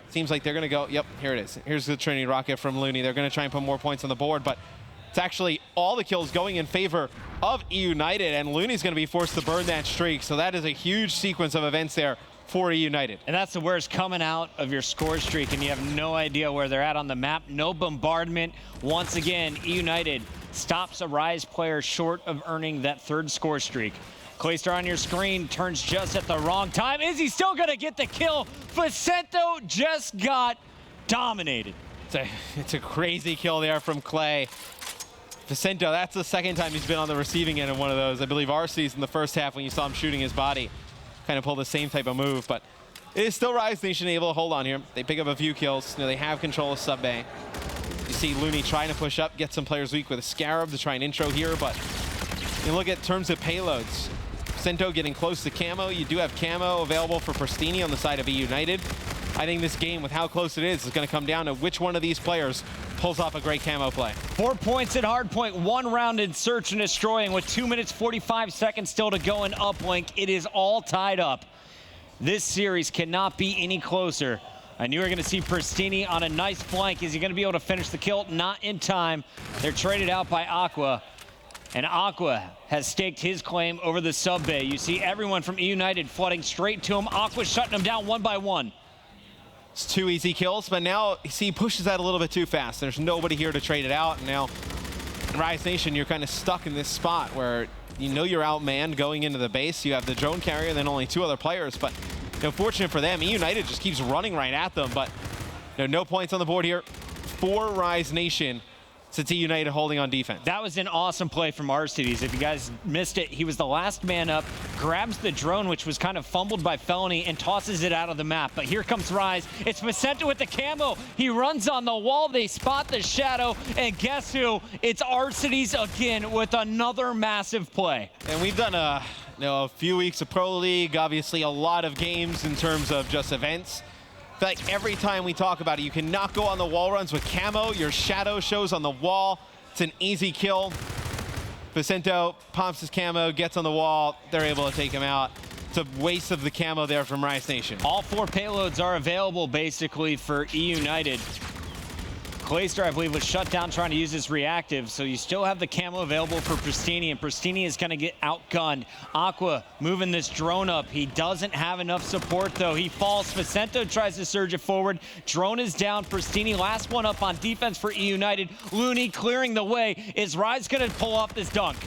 seems like they're going to go, here it is. Here's the Trinity Rocket from Looney. They're going to try and put more points on the board, but it's actually all the kills going in favor of eUnited, and Looney's going to be forced to burn that streak, so that is a huge sequence of events there for eUnited. And that's the worst, coming out of your score streak and you have no idea where they're at on the map. No bombardment. Once again, eUnited stops a Rise player short of earning that 3rd score streak. Clayster on your screen turns just at the wrong time. Is he still going to get the kill? Vicento just got dominated. It's a crazy kill there from Clay. Vicento, that's the 2nd time he's been on the receiving end of one of those. I believe Arcides in the first half when you saw him shooting his body kind of pull the same type of move, but it is still Rise Nation able to hold on here. They pick up a few kills. They have control of sub A. You see Looney trying to push up, get some players weak with a Scarab to try and intro here, but you look at terms of payloads. Vicento getting close to camo. You do have camo available for Pristini on the side of eUnited. I think this game, with how close it is going to come down to which one of these players pulls off a great camo play. 4 points at Hardpoint, 1 round in search and destroying with 2 minutes 45 seconds still to go in Uplink. It is all tied up. This series cannot be any closer I knew we were going to see Pristini on a nice flank. Is he going to be able to finish the kill? Not in time. They're traded out by Aqua. And Aqua has staked his claim over the sub bay. You see everyone from eUnited flooding straight to him. Aqua shutting them down one by one. It's 2 easy kills, but now he pushes that a little bit too fast. There's nobody here to trade it out. And now, Rise Nation, you're kind of stuck in this spot where you know you're outmanned going into the base. You have the drone carrier and then only 2 other players. But fortunate for them, eUnited just keeps running right at them. But no points on the board here for Rise Nation, since eUnited holding on defense. That was an awesome play from Arcides. If you guys missed it, he was the last man up, grabs the drone, which was kind of fumbled by Felony, and tosses it out of the map. But here comes Rise. It's Vicente with the camo. He runs on the wall. They spot the shadow. And guess who? It's Arcides again with another massive play. And we've done a few weeks of Pro League, obviously a lot of games in terms of just events. I feel like every time we talk about it, you cannot go on the wall runs with camo. Your shadow shows on the wall. It's an easy kill. Vicento pops his camo, gets on the wall. They're able to take him out. It's a waste of the camo there from Rise Nation. All 4 payloads are available basically for eUnited. Clayster, I believe, was shut down trying to use his reactive, so you still have the camo available for Pristini, and Pristini is going to get outgunned. Aqua moving this drone up. He doesn't have enough support, though. He falls. Vicento tries to surge it forward. Drone is down. Pristini, last one up on defense for eUnited. Looney clearing the way. Is Rise going to pull off this dunk?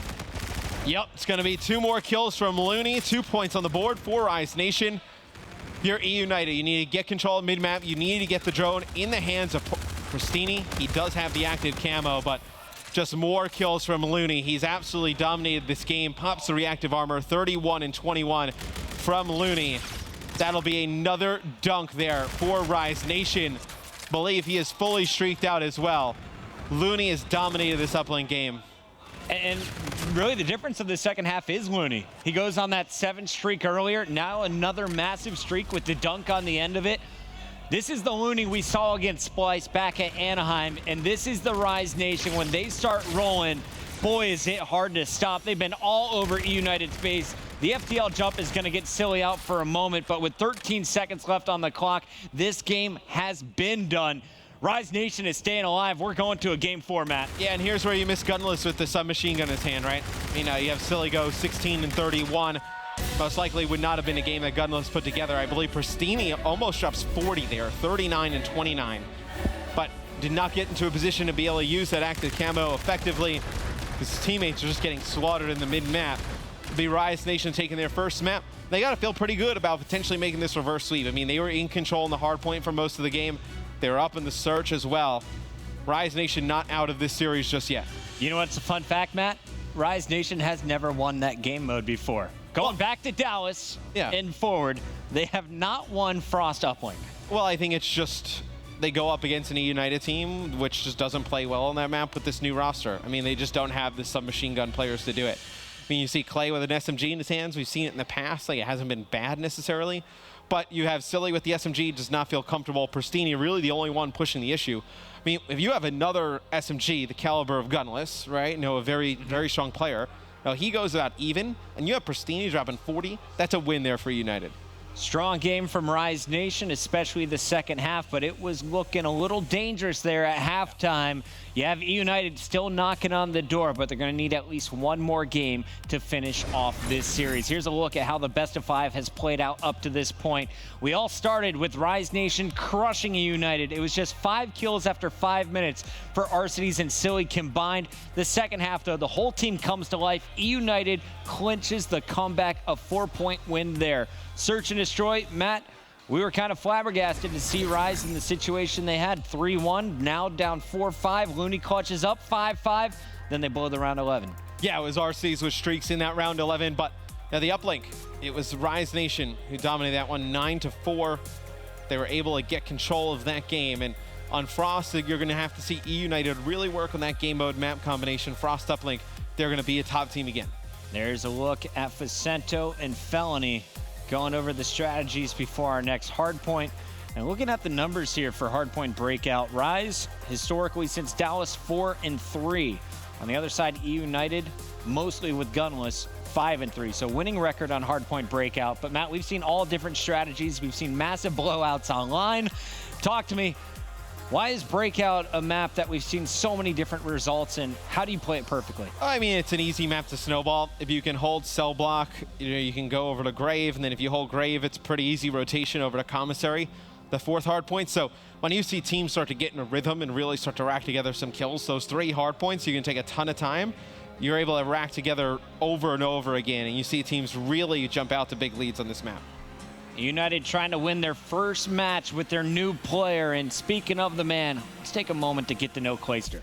Yep, it's going to be 2 more kills from Looney. 2 points on the board for Rise Nation. You're eUnited. You need to get control of mid-map. You need to get the drone in the hands of Pristini. He does have the active camo, but just more kills from Looney. He's absolutely dominated this game. Pops the reactive armor, 31 and 21 from Looney. That'll be another dunk there for Rise Nation. Believe he is fully streaked out as well. Looney has dominated this uplink game. And really the difference of the second half is Looney. He goes on that 7 streak earlier. Now another massive streak with the dunk on the end of it. This is the Looney we saw against Splice back at Anaheim, and this is the Rise Nation. When they start rolling, boy, is it hard to stop. They've been all over eUnited's base. The FTL jump is going to get silly out for a moment, but with 13 seconds left on the clock, this game has been done. Rise Nation is staying alive. We're going to a game format. Yeah, and here's where you miss Gunless with the submachine gun in his hand, right? You have Silly go 16 and 31. Most likely would not have been a game that Gunless put together. I believe Pristini almost drops 40 there, 39 and 29. But did not get into a position to be able to use that active camo effectively. His teammates are just getting slaughtered in the mid-map. The Rise Nation taking their first map. They got to feel pretty good about potentially making this reverse sweep. I mean, they were in control in the hard point for most of the game. They were up in the search as well. Rise Nation not out of this series just yet. You know what's a fun fact, Matt? Rise Nation has never won that game mode before. Going back to Dallas and forward, they have not won Frost Uplink. Well, I think it's just they go up against an eUnited team, which just doesn't play well on that map with this new roster. I mean, they just don't have the submachine gun players to do it. I mean, you see Clay with an SMG in his hands. We've seen it in the past. Like, it hasn't been bad necessarily. But you have Silly with the SMG, does not feel comfortable. Pristini, really the only one pushing the issue. I mean, if you have another SMG, the caliber of Gunless, right? A very, very strong player. Now, he goes about even, and you have Pristini dropping 40. That's a win there for eUnited. Strong game from Rise Nation, especially the second half, but it was looking a little dangerous there at halftime. You have eUnited still knocking on the door, but they're going to need at least one more game to finish off this series. Here's a look at how the best of 5 has played out up to this point. We all started with Rise Nation crushing eUnited. It was just 5 kills after 5 minutes for Arcides and Silly combined. The second half, though, the whole team comes to life. eUnited clinches the comeback, a 4-point win there. Search and destroy, Matt, we were kind of flabbergasted to see Rise in the situation they had. 3-1, now down 4-5. Looney clutches up 5-5, then they blow the round 11. Yeah, it was Arcides with streaks in that round 11, but now the uplink, it was Rise Nation who dominated that one 9-4. They were able to get control of that game, and on Frost, you're going to have to see eUnited really work on that game mode map combination. Frost uplink, they're going to be a top team again. There's a look at Vicento and Felony going over the strategies before our next hardpoint. And looking at the numbers here for hardpoint breakout, Rise, historically since Dallas, 4-3. On the other side, eUnited, mostly with Gunless, 5-3. So winning record on hardpoint breakout. But Matt, we've seen all different strategies. We've seen massive blowouts online. Talk to me. Why is Breakout a map that we've seen so many different results in? How do you play it perfectly? I mean, it's an easy map to snowball. If you can hold cell block, you can go over to Grave, and then if you hold Grave, it's pretty easy rotation over to Commissary, the 4th hardpoint. So when you see teams start to get in a rhythm and really start to rack together some kills, those 3 hardpoints, you can take a ton of time. You're able to rack together over and over again, and you see teams really jump out to big leads on this map. United trying to win their first match with their new player. And speaking of the man, let's take a moment to get to know Clayster.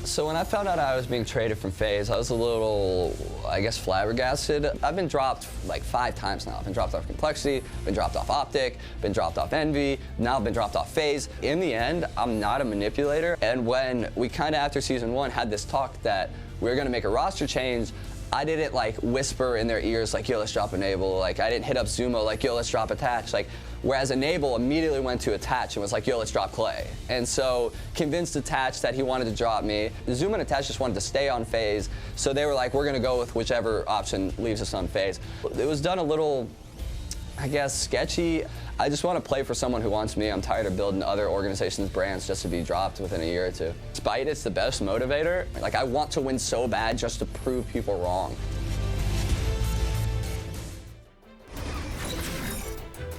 So when I found out I was being traded from FaZe, I was a little, I guess, flabbergasted. I've been dropped like 5 times now. I've been dropped off Complexity, been dropped off Optic, been dropped off Envy, now I've been dropped off FaZe. In the end, I'm not a manipulator. And when we kind of after season 1 had this talk that we were gonna make a roster change, I didn't like whisper in their ears like, yo, let's drop Enable. Like I didn't hit up Zumo like, yo, let's drop Attach. Like, whereas Enable immediately went to Attach and was like, yo, let's drop Clay. And so convinced Attach that he wanted to drop me. Zumo and Attach just wanted to stay on FaZe. So they were like, we're gonna go with whichever option leaves us on FaZe. It was done a little, I guess, sketchy. I just want to play for someone who wants me. I'm tired of building other organizations' brands just to be dropped within a year or 2. Spite, it's the best motivator. Like, I want to win so bad just to prove people wrong.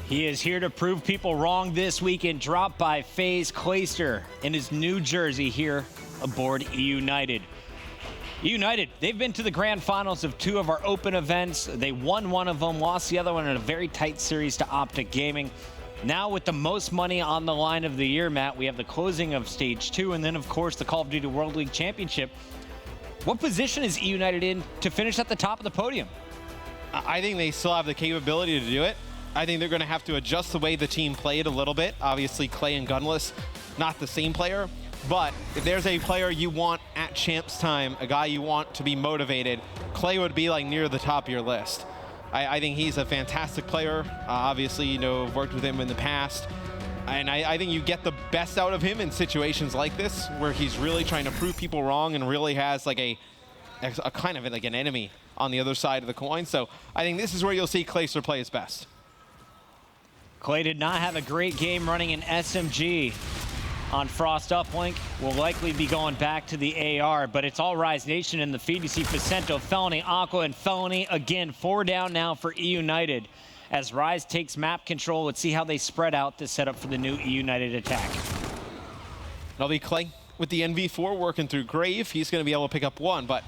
He is here to prove people wrong this weekend. Dropped by FaZe Clayster in his new jersey here aboard eUnited. eUnited, they've been to the grand finals of 2 of our open events. They won one of them, lost the other one in a very tight series to Optic Gaming. Now with the most money on the line of the year, Matt, we have the closing of stage 2 and then of course the Call of Duty World League Championship. What position is eUnited in to finish at the top of the podium? I think they still have the capability to do it. I think they're gonna have to adjust the way the team played a little bit. Obviously Clay and Gunless, not the same player. But if there's a player you want at champs time, a guy you want to be motivated, Clay would be like near the top of your list. I think he's a fantastic player. Obviously, you know, I've worked with him in the past. And I think you get the best out of him in situations like this, where he's really trying to prove people wrong and really has like a kind of like an enemy on the other side of the coin. So I think this is where you'll see Clayster play his best. Clay did not have a great game running an SMG on Frost Uplink. Will likely be going back to the AR, but it's all Rise Nation in the feed. You see Facento, Felony, Aqua, and Felony again. 4 down now for eUnited as Rise takes map control. Let's see how they spread out to set up for the new eUnited attack. It'll be Clay with the NV4 working through Grave. He's going to be able to pick up 1, but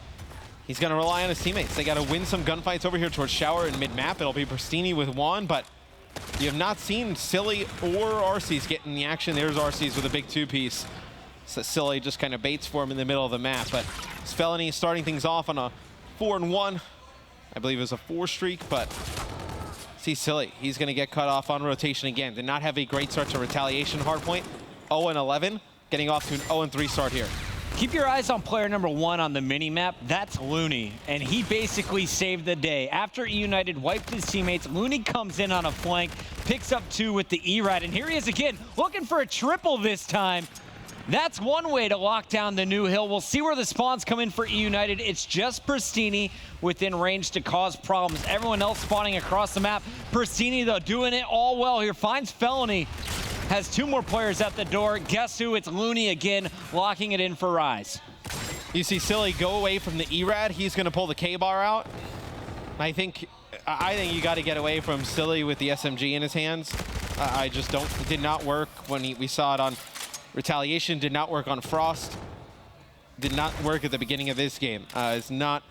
he's going to rely on his teammates. They got to win some gunfights over here towards Shower and mid-map. It'll be Pristini with 1, but you have not seen Silly or Arcees get in the action. There's Arcees with a big 2-piece. So Silly just kind of baits for him in the middle of the map. But Felony starting things off on a 4-1. I believe it was a 4 streak, but see Silly. He's going to get cut off on rotation again. Did not have a great start to Retaliation Hardpoint. 0-11, getting off to an 0-3 start here. Keep your eyes on player number 1 on the mini-map. That's Looney, and he basically saved the day. After eUnited wiped his teammates, Looney comes in on a flank, picks up 2 with the E-Ride, and here he is again, looking for a triple this time. That's one way to lock down the new hill. We'll see where the spawns come in for eUnited. It's just Pristini within range to cause problems. Everyone else spawning across the map. Pristini, though, doing it all well here. Finds Felony. Has 2 more players at the door. Guess who? It's Looney again, locking it in for Rise. You see Silly go away from the E-Rad. He's going to pull the K-Bar out. I think you got to get away from Silly with the SMG in his hands. I just don't. It did not work when we saw it on Retaliation. Did not work on Frost. Did not work at the beginning of this game. It's not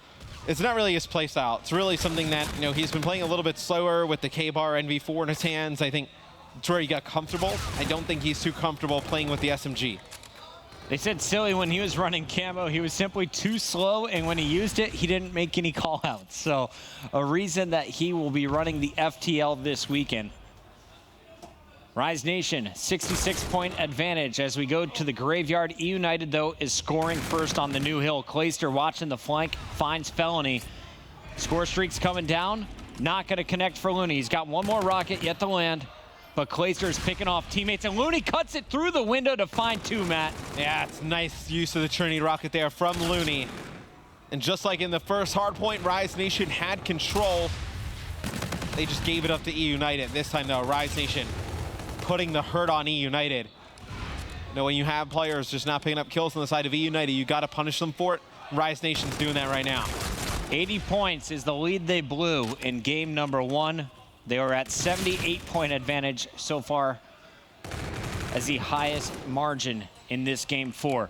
really his play style. It's really something that, you know, he's been playing a little bit slower with the K-Bar NV4 in his hands. I think it's where he got comfortable. I don't think he's too comfortable playing with the SMG. They said Silly, when he was running camo, he was simply too slow, and when he used it, he didn't make any call-outs. So a reason that he will be running the FTL this weekend. Rise Nation, 66-point advantage as we go to the graveyard. eUnited, though, is scoring first on the new hill. Clayster watching the flank, finds Felony. Score streak's coming down. Not going to connect for Looney. He's got 1 more rocket yet to land. But Clayster is picking off teammates, and Looney cuts it through the window to find 2, Matt. Yeah, it's nice use of the Trinity rocket there from Looney. And just like in the first Hardpoint, Rise Nation had control. They just gave it up to eUnited. This time, though, Rise Nation putting the hurt on eUnited. You know, when you have players just not picking up kills on the side of eUnited, you got to punish them for it. Rise Nation's doing that right now. 80 points is the lead they blew in game number 1. They were at 78-point advantage so far as the highest margin in this game 4.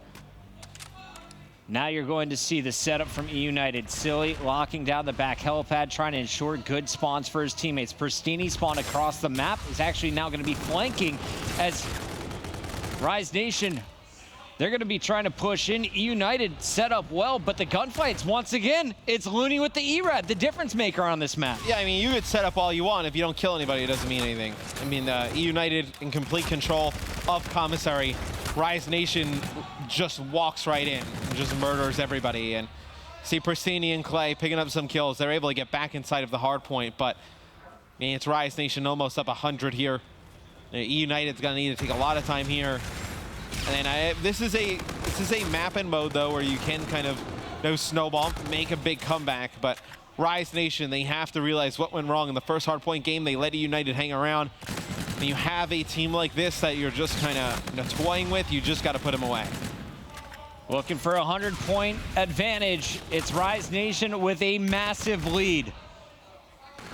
Now you're going to see the setup from eUnited. Silly locking down the back helipad, trying to ensure good spawns for his teammates. Pristini spawned across the map, is actually now going to be flanking as Rise Nation, they're going to be trying to push in. eUnited set up well, but the gunfights, once again, it's Looney with the ERAD, the difference maker on this map. Yeah, I mean, you could set up all you want. If you don't kill anybody, it doesn't mean anything. I mean, eUnited in complete control of Commissary. Rise Nation just walks right in and just murders everybody. And see Pristini and Clay picking up some kills. They're able to get back inside of the hard point, but I mean, it's Rise Nation almost up 100 here. eUnited's gonna need to take a lot of time here. And then this is a map and mode though where you can kind of snowball, make a big comeback. But Rise Nation, they have to realize what went wrong in the first Hardpoint game. They let eUnited hang around. When you have a team like this that you're just kind of toying with, you just got to put them away. Looking for a 100-point advantage. It's Rise Nation with a massive lead.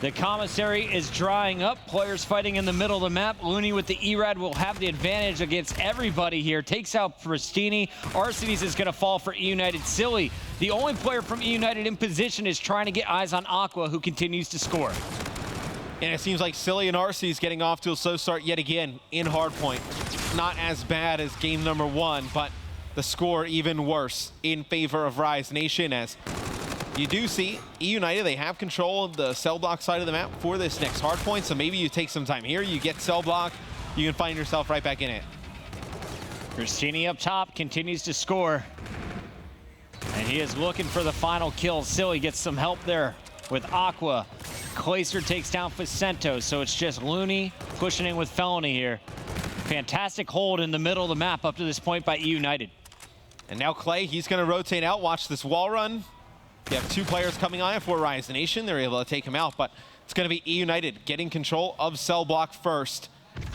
The commissary is drying up. Players fighting in the middle of the map. Looney with the ERAD will have the advantage against everybody here. Takes out Pristini. Arcides is going to fall for eUnited. Silly, the only player from eUnited in position, is trying to get eyes on Aqua, who continues to score. And it seems like Silly and Arcees getting off to a slow start yet again in Hardpoint. Not as bad as game number 1, but the score even worse in favor of Rise Nation, as you do see eUnited, they have control of the cell block side of the map for this next Hardpoint, so maybe you take some time here, you get cell block, you can find yourself right back in it. Pristini up top continues to score. And he is looking for the final kill. Silly gets some help there with Aqua. Clayster takes down Facento, so it's just Looney pushing in with Felony here. Fantastic hold in the middle of the map up to this point by eUnited. And now Clay, he's going to rotate out. Watch this wall run. You have 2 players coming on it for Rise Nation. They're able to take him out, but it's going to be eUnited getting control of cell block first.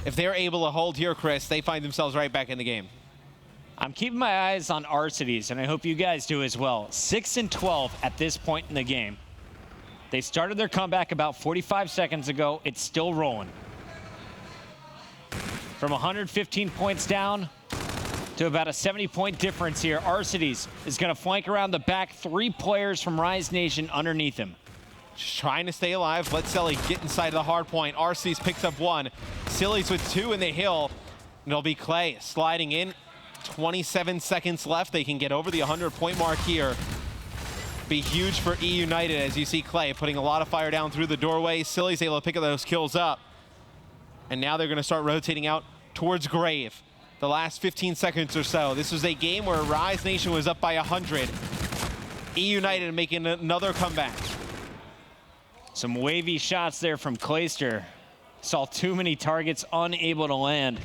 If they're able to hold here, Chris, they find themselves right back in the game. I'm keeping my eyes on Arcides, and I hope you guys do as well. 6-12 at this point in the game. They started their comeback about 45 seconds ago. It's still rolling. From 115 points down to about a 70-point difference here. Arcides is going to flank around the back. 3 players from Rise Nation underneath him. Just trying to stay alive. Let Silly get inside the hard point. Arcees picks up 1. Silly's with 2 in the hill. And it'll be Clay sliding in. 27 seconds left. They can get over the 100-point mark here. Be huge for eUnited as you see Clay putting a lot of fire down through the doorway. Silly's able to pick those kills up. And now they're going to start rotating out towards Grave. The last 15 seconds or so. This was a game where Rise Nation was up by 100. eUnited making another comeback. Some wavy shots there from Clayster. Saw too many targets, unable to land.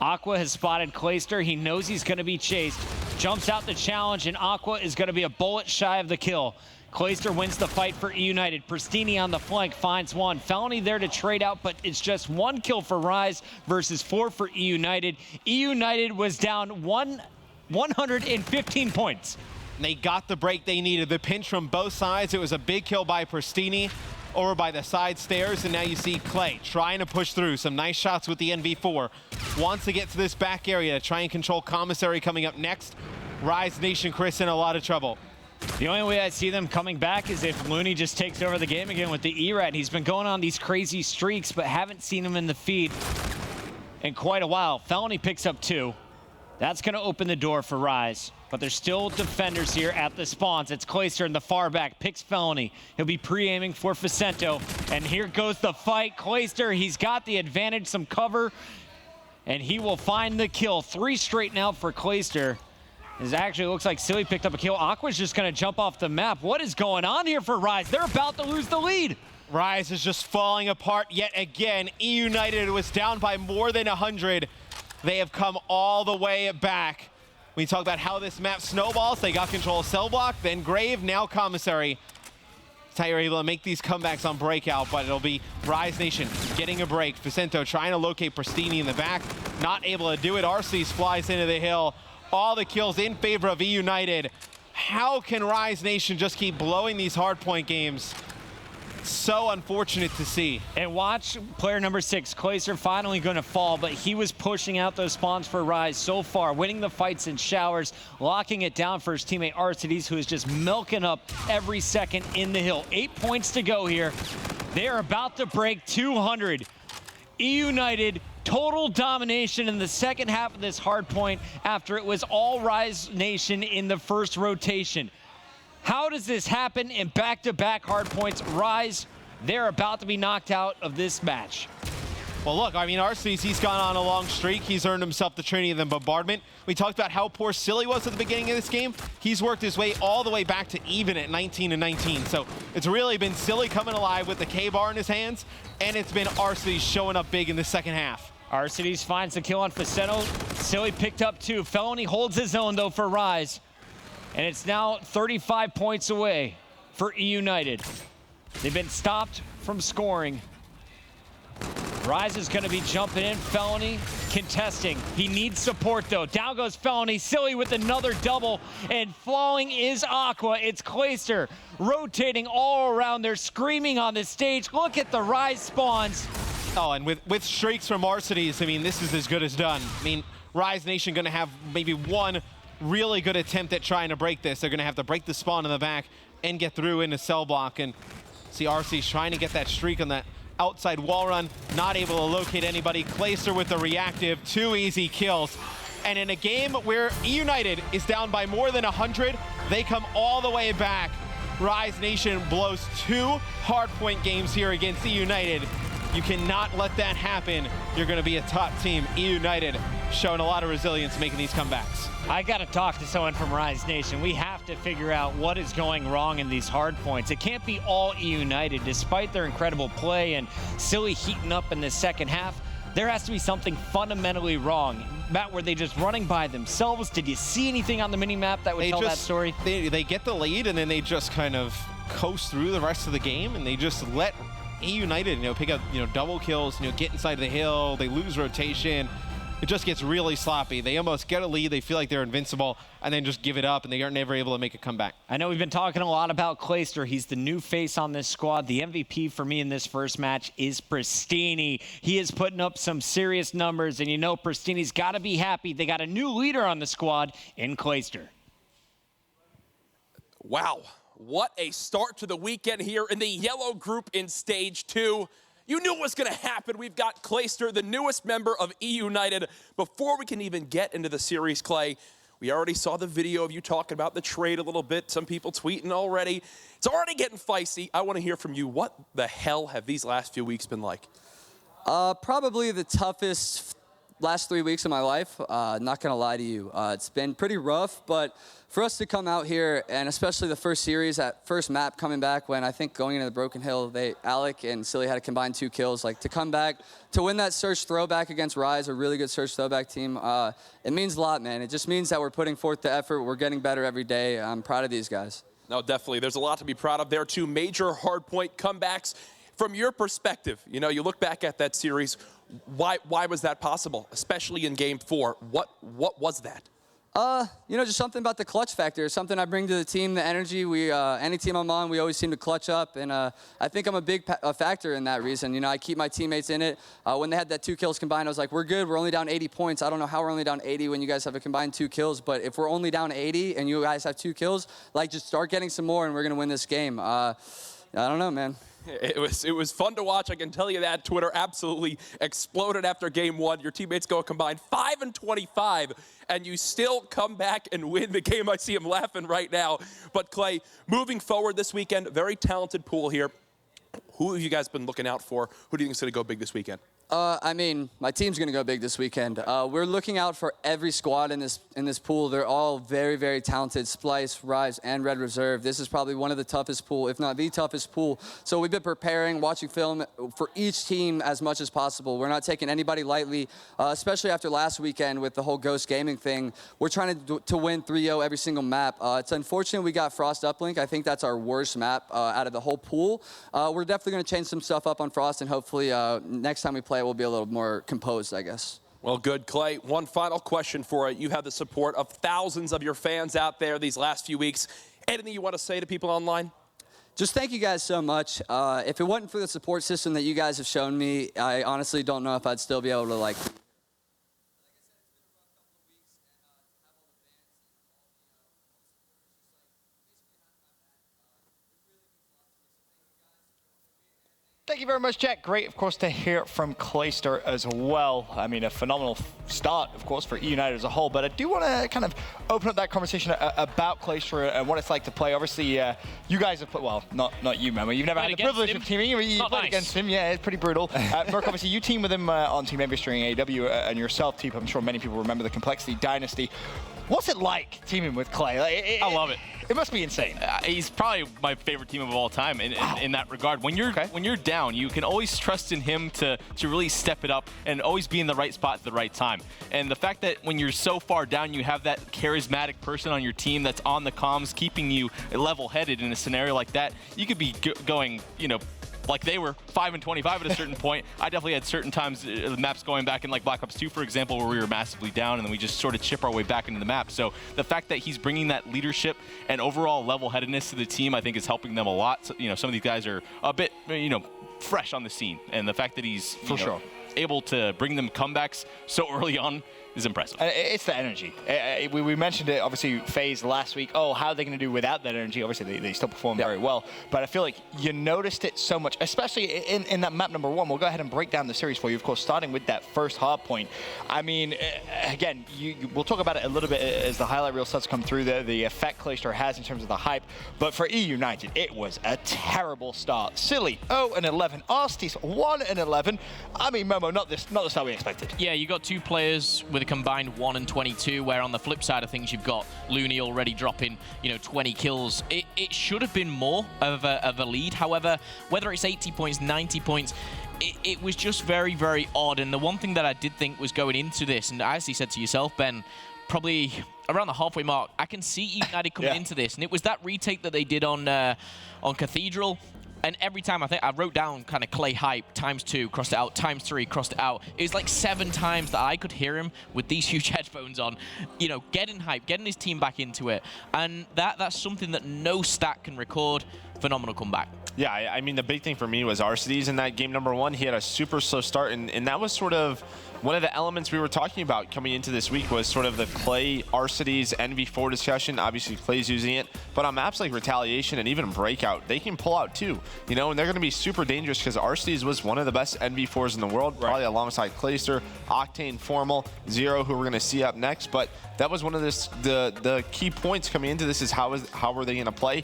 Aqua has spotted Clayster. He knows he's going to be chased. Jumps out the challenge, and Aqua is going to be a bullet shy of the kill. Clayster wins the fight for eUnited. Pristini on the flank finds 1. Felony there to trade out, but it's just 1 kill for Rise versus 4 for eUnited. eUnited was down 115 points. They got the break they needed. The pinch from both sides. It was a big kill by Pristini over by the side stairs, and now you see Clay trying to push through. Some nice shots with the NV4. Wants to get to this back area to try and control Commissary coming up next. Rise Nation, Chris, in a lot of trouble. The only way I see them coming back is if Looney just takes over the game again with the ERAD. He's been going on these crazy streaks, but haven't seen him in the feed in quite a while. Felony picks up 2. That's going to open the door for Rise. But there's still defenders here at the spawns. It's Clayster in the far back, picks Felony. He'll be pre-aiming for Facento. And here goes the fight. Clayster, he's got the advantage, some cover, and he will find the kill. 3 straight now for Clayster. It actually looks like Silly picked up a kill. Aqua's just going to jump off the map. What is going on here for Rise? They're about to lose the lead. Rise is just falling apart yet again. eUnited was down by more than 100. They have come all the way back. We talk about how this map snowballs. They got control of cell block, then Grave, now Commissary. That's how you're able to make these comebacks on breakout, but it'll be Rise Nation getting a break. Vicento trying to locate Pristini in the back, not able to do it. Arcees flies into the hill. All the kills in favor of eUnited. How can Rise Nation just keep blowing these hardpoint games? So unfortunate to see. And watch player number 6, Clayster, finally going to fall, but he was pushing out those spawns for Rise so far, winning the fights in showers, locking it down for his teammate Arcides, who is just milking up every second in the hill. 8 points to go here. They are about to break 200. eUnited, total domination in the second half of this hardpoint after it was all Rise Nation in the first rotation. How does this happen in back-to-back hardpoints? Rise, they're about to be knocked out of this match. Well, look, I mean, Arcees, he's gone on a long streak. He's earned himself the Trinity of the Bombardment. We talked about how poor Silly was at the beginning of this game. He's worked his way all the way back to even at 19-19. So it's really been Silly coming alive with the K-bar in his hands, and it's been Arcees showing up big in the second half. Arcides finds the kill on Vicento. Silly picked up 2. Felony holds his own, though, for Rise. And it's now 35 points away for eUnited. They've been stopped from scoring. Rise is going to be jumping in. Felony contesting. He needs support, though. Down goes Felony. Silly with another double. And falling is Aqua. It's Clayster rotating all around. They're screaming on the stage. Look at the Rise spawns. Oh, and with streaks from Arcides, I mean, this is as good as done. I mean, Rise Nation going to have maybe one really good attempt at trying to break this. They're going to have to break the spawn in the back and get through into cell block. And see Arcees trying to get that streak on that outside wall run, not able to locate anybody. Clayster with the reactive, 2 easy kills. And in a game where eUnited is down by more than 100, they come all the way back. Rise Nation blows 2 hardpoint games here against eUnited. You cannot let that happen. You're going to be a top team. eUnited showing a lot of resilience making these comebacks. I got to talk to someone from Rise Nation. We have to figure out what is going wrong in these hard points. It can't be all eUnited. Despite their incredible play and Silly heating up in the second half, there has to be something fundamentally wrong. Matt, were they just running by themselves? Did you see anything on the mini-map that would tell that story? They get the lead, and then they just kind of coast through the rest of the game, and they just let eUnited, pick up, double kills, get inside the hill. They lose rotation. It just gets really sloppy. They almost get a lead. They feel like they're invincible, and then just give it up, and they are never able to make a comeback. I know we've been talking a lot about Clayster. He's the new face on this squad. The MVP for me in this first match is Pristini. He is putting up some serious numbers, and Pristini's got to be happy. They got a new leader on the squad in Clayster. Wow, what a start to the weekend here in the yellow group in stage 2. You knew it was going to happen. We've got Clayster, the newest member of eUnited. Before we can even get into the series, Clay, we already saw the video of you talking about the trade a little bit. Some people tweeting already. It's already getting feisty. I want to hear from you. What the hell have these last few weeks been like? Probably the toughest last 3 weeks of my life. Not going to lie to you. It's been pretty rough, but for us to come out here, and especially the first series, that first map coming back when I think going into the Broken Hill, Alec and Silly had a combined 2 kills. Like, to come back, to win that search throwback against Rise, a really good search throwback team, it means a lot, man. It just means that we're putting forth the effort. We're getting better every day. I'm proud of these guys. No, definitely. There's a lot to be proud of. There are 2 major hardpoint comebacks. From your perspective, you look back at that series, why was that possible, especially in Game 4? What was that? Just something about the clutch factor, something I bring to the team, the energy. Any team I'm on, we always seem to clutch up, and I think I'm a big factor in that reason. I keep my teammates in it. When they had that 2 kills combined, I was like, we're good. We're only down 80 points. I don't know how we're only down 80 when you guys have a combined 2 kills, but if we're only down 80 and you guys have 2 kills, just start getting some more, and we're going to win this game. I don't know, man. It was fun to watch, I can tell you that. Twitter absolutely exploded after Game 1. Your teammates go a combined 5-25, and you still come back and win the game. I see him laughing right now. But Clay, moving forward this weekend, very talented pool here. Who have you guys been looking out for? Who do you think is going to go big this weekend? I mean, my team's gonna go big this weekend. We're looking out for every squad in this pool. They're all very, very talented. Splice, Rise, and Red Reserve. This is probably one of the toughest pool, if not the toughest pool. So we've been preparing, watching film for each team as much as possible. We're not taking anybody lightly, especially after last weekend with the whole Ghost Gaming thing. We're trying to win 3-0 every single map. It's unfortunate we got Frost Uplink. I think that's our worst map out of the whole pool. We're definitely gonna change some stuff up on Frost, and hopefully next time we play, we'll be a little more composed, I guess. Well, good, Clay. One final question for you. You have the support of thousands of your fans out there these last few weeks. Anything you want to say to people online? Just thank you guys so much. If it wasn't for the support system that you guys have shown me, I honestly don't know if I'd still be able to, like... Thank you very much, Jack. Great, of course, to hear from Clayster as well. I mean, a phenomenal start, of course, for eUnited as a whole. But I do want to kind of open up that conversation about Clayster and what it's like to play. Obviously, you guys have played, well, not you, Memo. You've never had the privilege of teaming. You played against him. Yeah, it's pretty brutal. Merc, obviously, you teamed with him on Team Envious during AW, and yourself, Teep. I'm sure many people remember the Complexity Dynasty. What's it like teaming with Clay? Like, I love it. It must be insane. He's probably my favorite team of all time in that regard. When you're down, you can always trust in him to really step it up and always be in the right spot at the right time. And the fact that when you're so far down, you have that charismatic person on your team that's on the comms, keeping you level-headed in a scenario like that, you could be going, you know, like they were 5 and 25 at a certain point. I definitely had certain times, the maps going back in like Black Ops 2, for example, where we were massively down and then we just sort of chip our way back into the map. So the fact that he's bringing that leadership and overall level-headedness to the team, I think is helping them a lot. So, you know, some of these guys are a bit, you know, fresh on the scene. And the fact that he's able to bring them comebacks so early on is impressive. It's the energy. We mentioned it, obviously, FaZe last week. Oh, how are they going to do without that energy? Obviously, they still perform very well. But I feel like you noticed it so much, especially in that map number 1. We'll go ahead and break down the series for you, of course, starting with that first Hardpoint. I mean, again, we'll talk about it a little bit as the highlight reel starts to come through, the effect Clayster has in terms of the hype. But for eUnited, it was a terrible start. Silly, 0-11. Arsties, 1-11. I mean, Momo, not the start we expected. Yeah, you got two players with a combined 1 and 22, where on the flip side of things, you've got Looney already dropping, 20 kills. It should have been more of a lead. However, whether it's 80 points, 90 points, it was just very, very odd. And the one thing that I did think was going into this, and I actually said to yourself, Ben, probably around the halfway mark, I can see United coming into this. And it was that retake that they did on Cathedral. And every time I wrote down kind of Clay hype, ×2, crossed it out, ×3, crossed it out. It was like 7 times that I could hear him with these huge headphones on, getting hype, getting his team back into it. And that's something that no stat can record. Phenomenal comeback. Yeah, I mean, the big thing for me was Arcides in that game number 1. He had a super slow start, and that was sort of one of the elements we were talking about coming into this week was sort of the Clay, Arcides, NV4 discussion. Obviously, Clay's using it, but on maps like Retaliation and even Breakout, they can pull out too, and they're going to be super dangerous because Arcides was one of the best NV4s in the world, probably alongside Clayster, Octane, Formal, Zero, who we're going to see up next. But that was one of the key points coming into this is how were they going to play?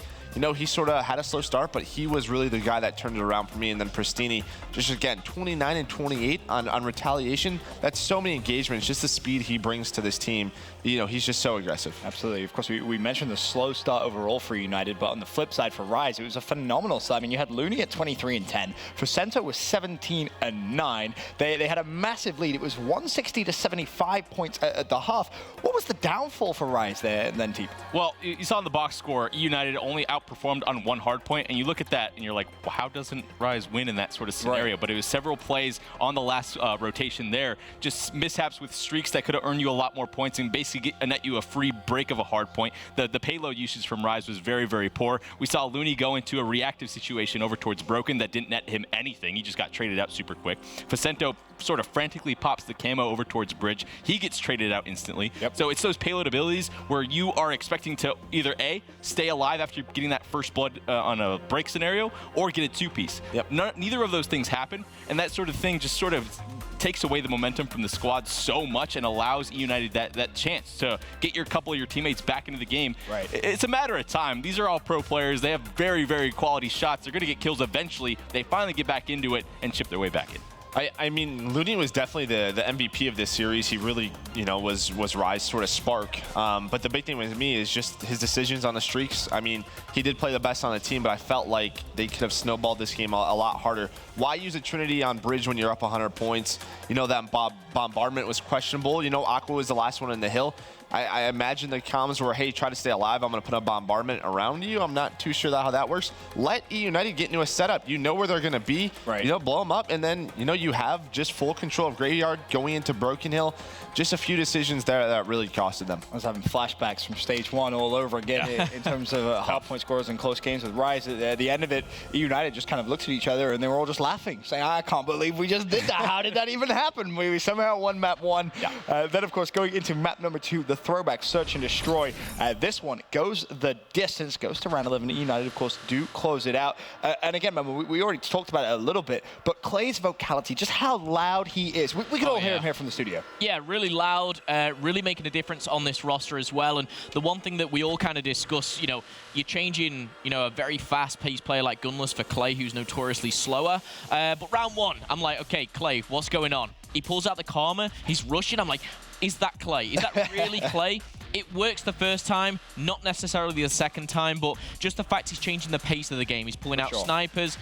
He sort of had a slow start, but he was really the guy that turned it around for me. And then Pristini, just again, 29 and 28 on Retaliation. That's so many engagements, just the speed he brings to this team. He's just so aggressive. Absolutely. Of course, we mentioned the slow start overall for United, but on the flip side for Rise, it was a phenomenal start. I mean, you had Looney at 23 and 10. Facento was 17 and 9. They had a massive lead. It was 160 to 75 points at the half. What was the downfall for Rise there then, Teep? Well, you saw in the box score, United only outperformed on 1 hardpoint, and you look at that and you're like, well, how doesn't Rise win in that sort of scenario? But it was several plays on the last rotation there, just mishaps with streaks that could have earned you a lot more points and basically net you a free break of a hardpoint. The payload usage from Rise was very, very poor. We saw Looney go into a reactive situation over towards Broken that didn't net him anything. He just got traded out super quick. Facento sort of frantically pops the camo over towards Bridge. He gets traded out instantly. So it's those payload abilities where you are expecting to either A, stay alive after getting that first blood on a break scenario, or get a 2-piece. Neither of those things happen, and that sort of thing just sort of takes away the momentum from the squad so much and allows eUnited that chance to get your couple of your teammates back into the game. It's a matter of time. These are all pro players. They have very, very quality shots. They're going to get kills eventually. They finally get back into it and chip their way back in. I mean, Looney was definitely the MVP of this series. He really, was Rise sort of spark. But the big thing with me is just his decisions on the streaks. I mean, he did play the best on the team, but I felt like they could have snowballed this game a lot harder. Why use a Trinity on Bridge when you're up 100 points? That bombardment was questionable. Aqua was the last one in the hill. I imagine the comms were, hey, try to stay alive. I'm going to put a bombardment around you. I'm not too sure how that works. Let eUnited get into a setup. You know where they're going to be. Right. Blow them up, and then, you have just full control of Graveyard going into Broken Hill. Just a few decisions there that really costed them. I was having flashbacks from stage 1 all over again in terms of Hardpoint scores and close games with Rise. At the end of it, eUnited just kind of looked at each other, and they were all just laughing, saying, I can't believe we just did that. How did that even happen? We somehow won map 1. Yeah. Then, of course, going into map number 2, the throwback Search and Destroy. This one goes the distance, goes to round 11. eUnited, of course, do close it out. And again, remember, we already talked about it a little bit, but Clay's vocality, just how loud he is. We can all hear him here from the studio. Yeah, really loud, really making a difference on this roster as well. And the one thing that we all kind of discuss, you're changing, a very fast-paced player like Gunless for Clay, who's notoriously slower. But round 1, I'm like, okay, Clay, what's going on? He pulls out the Karma, he's rushing. I'm like, is that Clay? Is that really Clay? It works the first time, not necessarily the second time, but just the fact he's changing the pace of the game. He's pulling out snipers.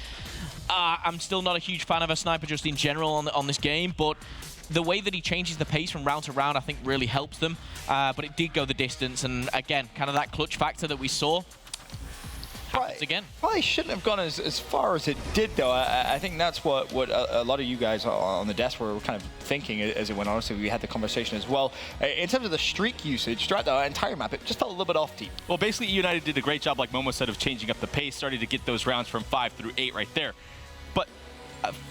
I'm still not a huge fan of a sniper just in general on this game, but the way that he changes the pace from round to round, I think really helps them. But it did go the distance, and again, kind of that clutch factor that we saw. Again. Probably shouldn't have gone as far as it did, though. I think that's what a lot of you guys on the desk were kind of thinking as it went on. So we had the conversation as well. In terms of the streak usage throughout the entire map, it just felt a little bit off deep. Well, basically, eUnited did a great job, like Momo said, of changing up the pace, starting to get those rounds from 5 through 8 right there. But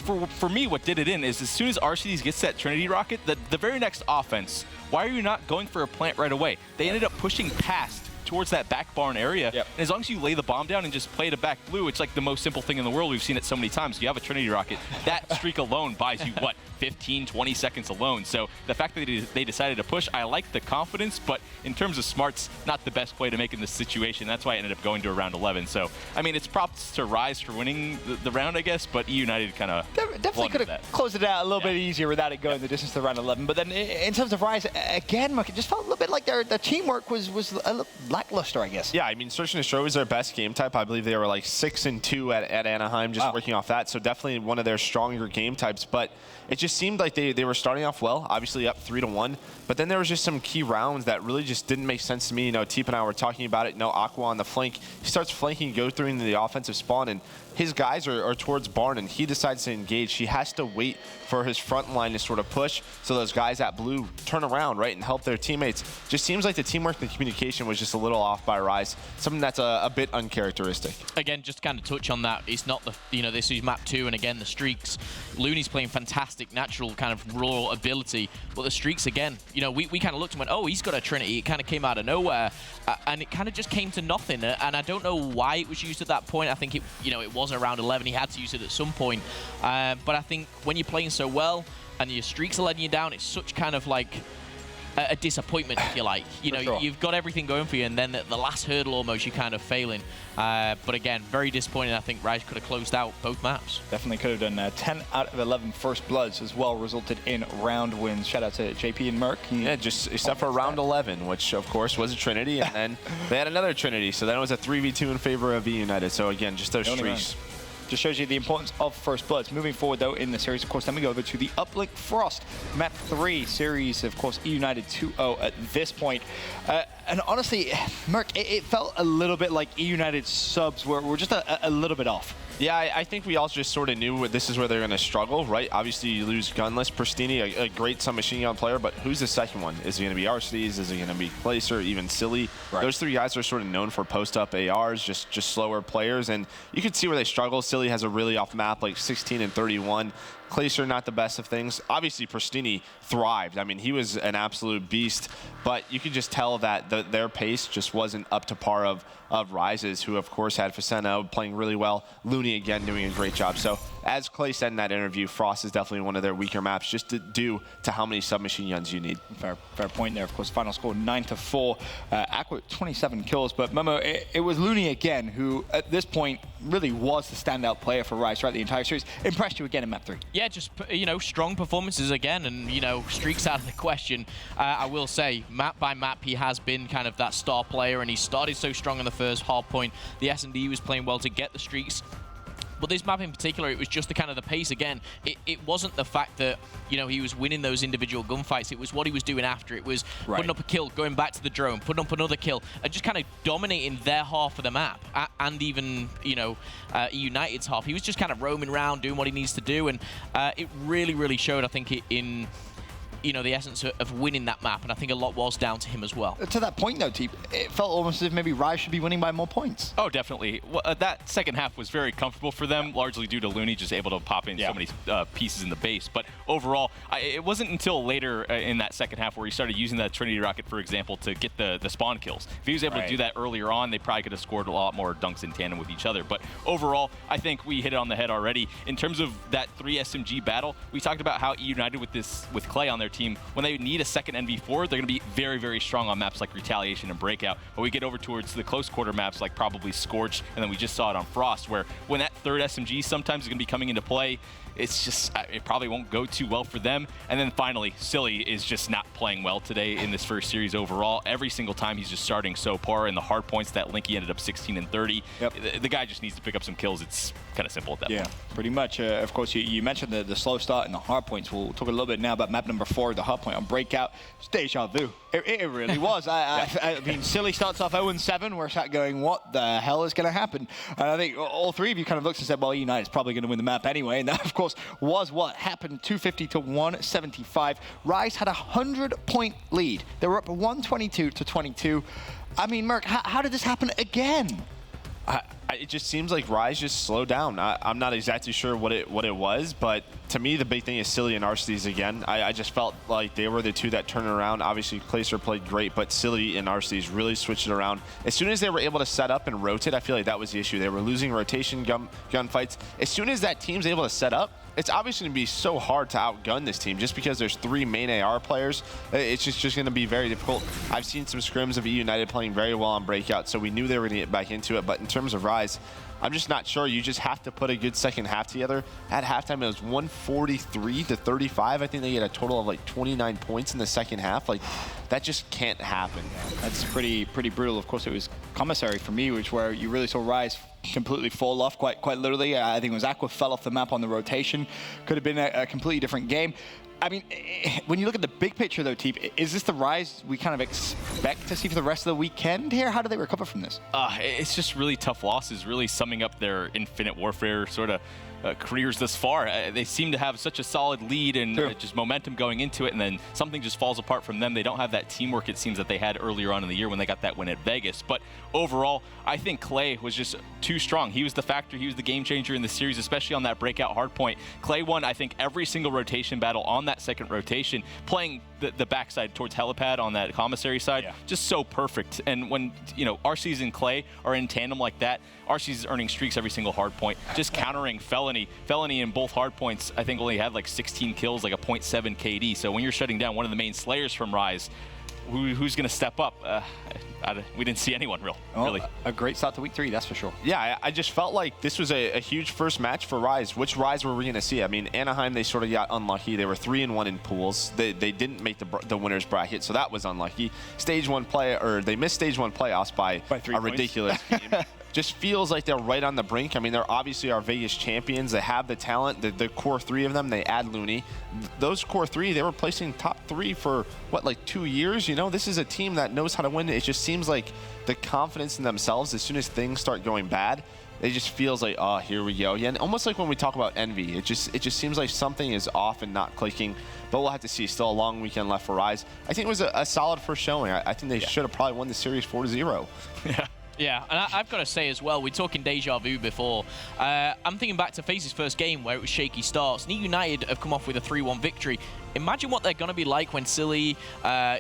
for me, what did it in is as soon as RCDs gets that Trinity rocket, the very next offense, why are you not going for a plant right away? They ended up pushing past towards that back barn area. Yep. And as long as you lay the bomb down and just play to back blue, it's like the most simple thing in the world. We've seen it so many times. You have a Trinity rocket. That streak alone buys you, what, 15, 20 seconds alone. So the fact that they decided to push, I like the confidence, but in terms of smarts, not the best play to make in this situation. That's why I ended up going to around 11. So, I mean, it's props to Rise for winning the round, I guess, but eUnited kind of definitely could have closed it out a little bit easier without it going the distance to round 11. But then in terms of Rise, again, Mark, it just felt a little bit like their teamwork was a little lackluster, I guess. Yeah, I mean, Search and Destroy was their best game type. I believe they were like 6-2 at Anaheim, just working off that. So definitely one of their stronger game types. But it just seemed like they were starting off well, obviously up 3-1. But then there was just some key rounds that really just didn't make sense to me. Teep and I were talking about it. Aqua on the flank. He starts flanking, go through into the offensive spawn, and his guys are towards barn, and he decides to engage. He has to wait for his front line to sort of push so those guys at blue turn around, right, and help their teammates. Just seems like the teamwork and the communication was just a little off by Rise, something that's a bit uncharacteristic. Again, just to kind of touch on that, it's not this is map 2, and again, the streaks. Looney's playing fantastic, natural kind of raw ability, but the streaks, again, we kind of looked and went, oh, he's got a Trinity. It kind of came out of nowhere, and it kind of just came to nothing, and I don't know why it was used at that point. I think it was around 11. He had to use it at some point, but I think when you're playing so well and your streaks are letting you down, it's such kind of like a disappointment, if you like. You've got everything going for you, and then at the last hurdle almost you're kind of failing. But again, very disappointing. I think Rise could have closed out both maps. Definitely could have done. 10 out of 11 first bloods as well resulted in round wins. Shout out to JP and Merc. Yeah, just except for round 11, which of course was a Trinity, and then they had another Trinity. So then it was a 3v2 in favor of eUnited. So again, just those streaks. Just shows you the importance of first bloods. Moving forward, though, in the series, of course, then we go over to the Uplink Frost. Map 3 series, of course, eUnited 2-0 at this point. And honestly, Merc, it felt a little bit like eUnited's subs were just a little bit off. Yeah, I think we all just sort of knew this is where they're going to struggle, right? Obviously, you lose Gunless, Pristini, a great submachine gun player, but who's the second one? Is it going to be RCDs? Is it going to be Placer, even Silly? Right. Those three guys are sort of known for post-up ARs, just slower players, and you could see where they struggle. Silly has a really off map, like 16 and 31. Placer, not the best of things. Obviously, Pristini thrived. I mean, he was an absolute beast, but you could just tell that their pace just wasn't up to par of Rise's, who, of course, had Facena playing really well. Looney, again, doing a great job. So, as Clay said in that interview, Frost is definitely one of their weaker maps, just due to how many submachine guns you need. Fair point there. Of course, final score 9-4. Aqua 27 kills, but Momo, it was Looney again, who at this point really was the standout player for Rise throughout the entire series. Impressed you again in map 3. Yeah, just, you know, strong performances again, and, you know, streaks out of the question. I will say, map by map, he has been kind of that star player, and he started so strong in the first Hardpoint. The S&D was playing well to get the streaks. But this map in particular, it was just the kind of the pace again. It wasn't the fact that, you know, he was winning those individual gunfights. It was what he was doing after. It was putting up a kill, going back to the drone, putting up another kill, and just kind of dominating their half of the map, and even, you know, eUnited's half. He was just kind of roaming around, doing what he needs to do, and it really, really showed, I think, in, you know, the essence of winning that map, and I think a lot was down to him as well. To that point, though, Teep, it felt almost as if maybe Rise should be winning by more points. Oh, definitely. Well, that second half was very comfortable for them, largely due to Looney just able to pop in so many pieces in the base. But overall, it wasn't until later in that second half where he started using that Trinity Rocket, for example, to get the spawn kills. If he was able to do that earlier on, they probably could have scored a lot more dunks in tandem with each other. But overall, I think we hit it on the head already. In terms of that 3 SMG battle, we talked about how eUnited with Clay on their team, when they need a second NV4, they're going to be very, very strong on maps like Retaliation and Breakout. But we get over towards the close quarter maps like probably Scorch, and then we just saw it on Frost, where when that third SMG sometimes is going to be coming into play, it's just, it probably won't go too well for them. And then finally, Silly is just not playing well today in this first series overall. Every single time he's just starting so poor. In the hard points, that Linky ended up 16 and 30. The guy just needs to pick up some kills. It's kind of simple at that point. Pretty much. Of course, you mentioned the slow start and the hard points. We'll talk a little bit now about map number 4, the hard point on Breakout. It's deja vu. It really was. I mean, Silly starts off 0-7. We're sat going, what the hell is going to happen? And I think all three of you kind of looked and said, well, United's probably going to win the map anyway. And that, of course, was what happened. 250 to 175. Rise had a 100-point lead. They were up 122 to 22. I mean, Merc, how did this happen again? It just seems like Rise just slowed down. I'm not exactly sure what it was, but to me, the big thing is Silly and Arcedes again. I just felt like they were the two that turned it around. Obviously, Placer played great, but Silly and Arcedes really switched it around. As soon as they were able to set up and rotate, I feel like that was the issue. They were losing rotation gunfights. As soon as that team's able to set up, it's obviously going to be so hard to outgun this team just because there's 3 main AR players. It's just going to be very difficult. I've seen some scrims of eUnited playing very well on Breakout, so we knew they were going to get back into it. But in terms of Rise, I'm just not sure. You just have to put a good second half together. At halftime, it was 143 to 35. I think they get a total of like 29 points in the second half. Like, that just can't happen. That's pretty brutal. Of course, it was Commissary for me, which where you really saw Rise completely fall off, quite literally. I think it was Aqua fell off the map on the rotation. Could have been a completely different game. I mean, when you look at the big picture, though, Teep, is this the Rise we kind of expect to see for the rest of the weekend here? How do they recover from this? It's just really tough losses, really summing up their Infinite Warfare sort of careers thus far. They seem to have such a solid lead and just momentum going into it, and then something just falls apart from them. They don't have that teamwork, it seems, that they had earlier on in the year when they got that win at Vegas. But overall, I think Clay was just too strong. He was the factor. He was the game changer in the series, especially on that breakout hard point. Clay won, I think, every single rotation battle on that second rotation, playing the backside towards Helipad on that commissary side. Just so perfect. And when, you know, Arcedes and Clay are in tandem like that, Arcedes is earning streaks every single hard point, just countering Felony. Felony in both hard points, I think, only had like 16 kills, like a 0.7 KD. So when you're shutting down one of the main slayers from Rise, who's going to step up? We didn't see anyone really. A great start to week 3, that's for sure. Yeah, I just felt like this was a huge first match for Rise. Which Rise were we going to see? I mean, Anaheim, they sort of got unlucky. They were 3-1 in pools. They didn't make the winners bracket, so that was unlucky. Stage 1 play, or they missed Stage 1 playoffs by 3 ridiculous game. Just feels like they're right on the brink. I mean, they're obviously our Vegas champions. They have the talent. The core 3 of them, they add Looney. Those core 3, they were placing top 3 for, what, like 2 years? You know, this is a team that knows how to win. It just seems like the confidence in themselves, as soon as things start going bad, it just feels like, oh, here we go. Yeah, and almost like when we talk about Envy, it just seems like something is off and not clicking. But we'll have to see. Still a long weekend left for Rise. I think it was a solid first showing. I think they should have probably won the series 4-0. Yeah, and I've got to say as well, we're talking deja vu before. I'm thinking back to FaZe's first game where it was shaky starts. And eUnited have come off with a 3-1 victory. Imagine what they're going to be like when Silly,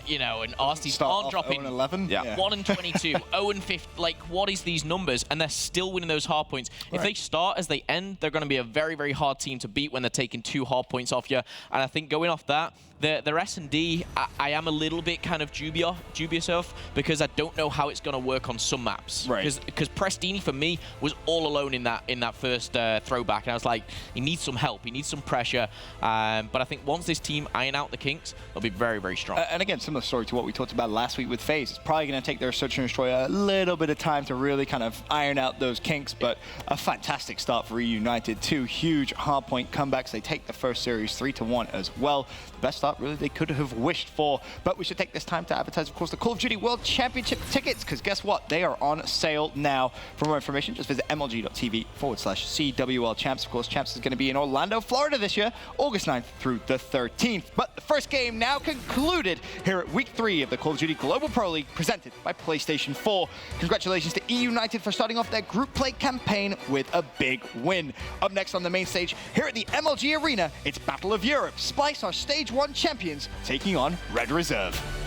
you know, and RCTs aren't dropping 0-11. Yeah. 1-22, 0-5. Like, what is these numbers? And they're still winning those hard points. If they start as they end, they're going to be a very, very hard team to beat when they're taking 2 hard points off you. And I think going off that, their S&D, I am a little bit kind of dubious of, because I don't know how it's going to work on some maps. Right. Because Prestini, for me, was all alone in that first throwback. And I was like, he needs some help. He needs some pressure. But I think once this team iron out the kinks, they'll be very, very strong. And again, similar story to what we talked about last week with FaZe. It's probably going to take their Search and Destroy a little bit of time to really kind of iron out those kinks, but a fantastic start for eUnited. 2 huge hardpoint comebacks. They take the first series 3-1 as well. The best start really they could have wished for. But we should take this time to advertise, of course, the Call of Duty World Championship tickets, because guess what? They are on sale now. For more information, just visit mlg.tv/CWL Champs. Of course, Champs is going to be in Orlando, Florida this year, August 9th through the 13th. But the first game now concluded here at Week 3 of the Call of Duty Global Pro League, presented by PlayStation 4. Congratulations to eUnited for starting off their group play campaign with a big win. Up next on the main stage, here at the MLG Arena, it's Battle of Europe. Splice are Stage 1 champions, taking on Red Reserve.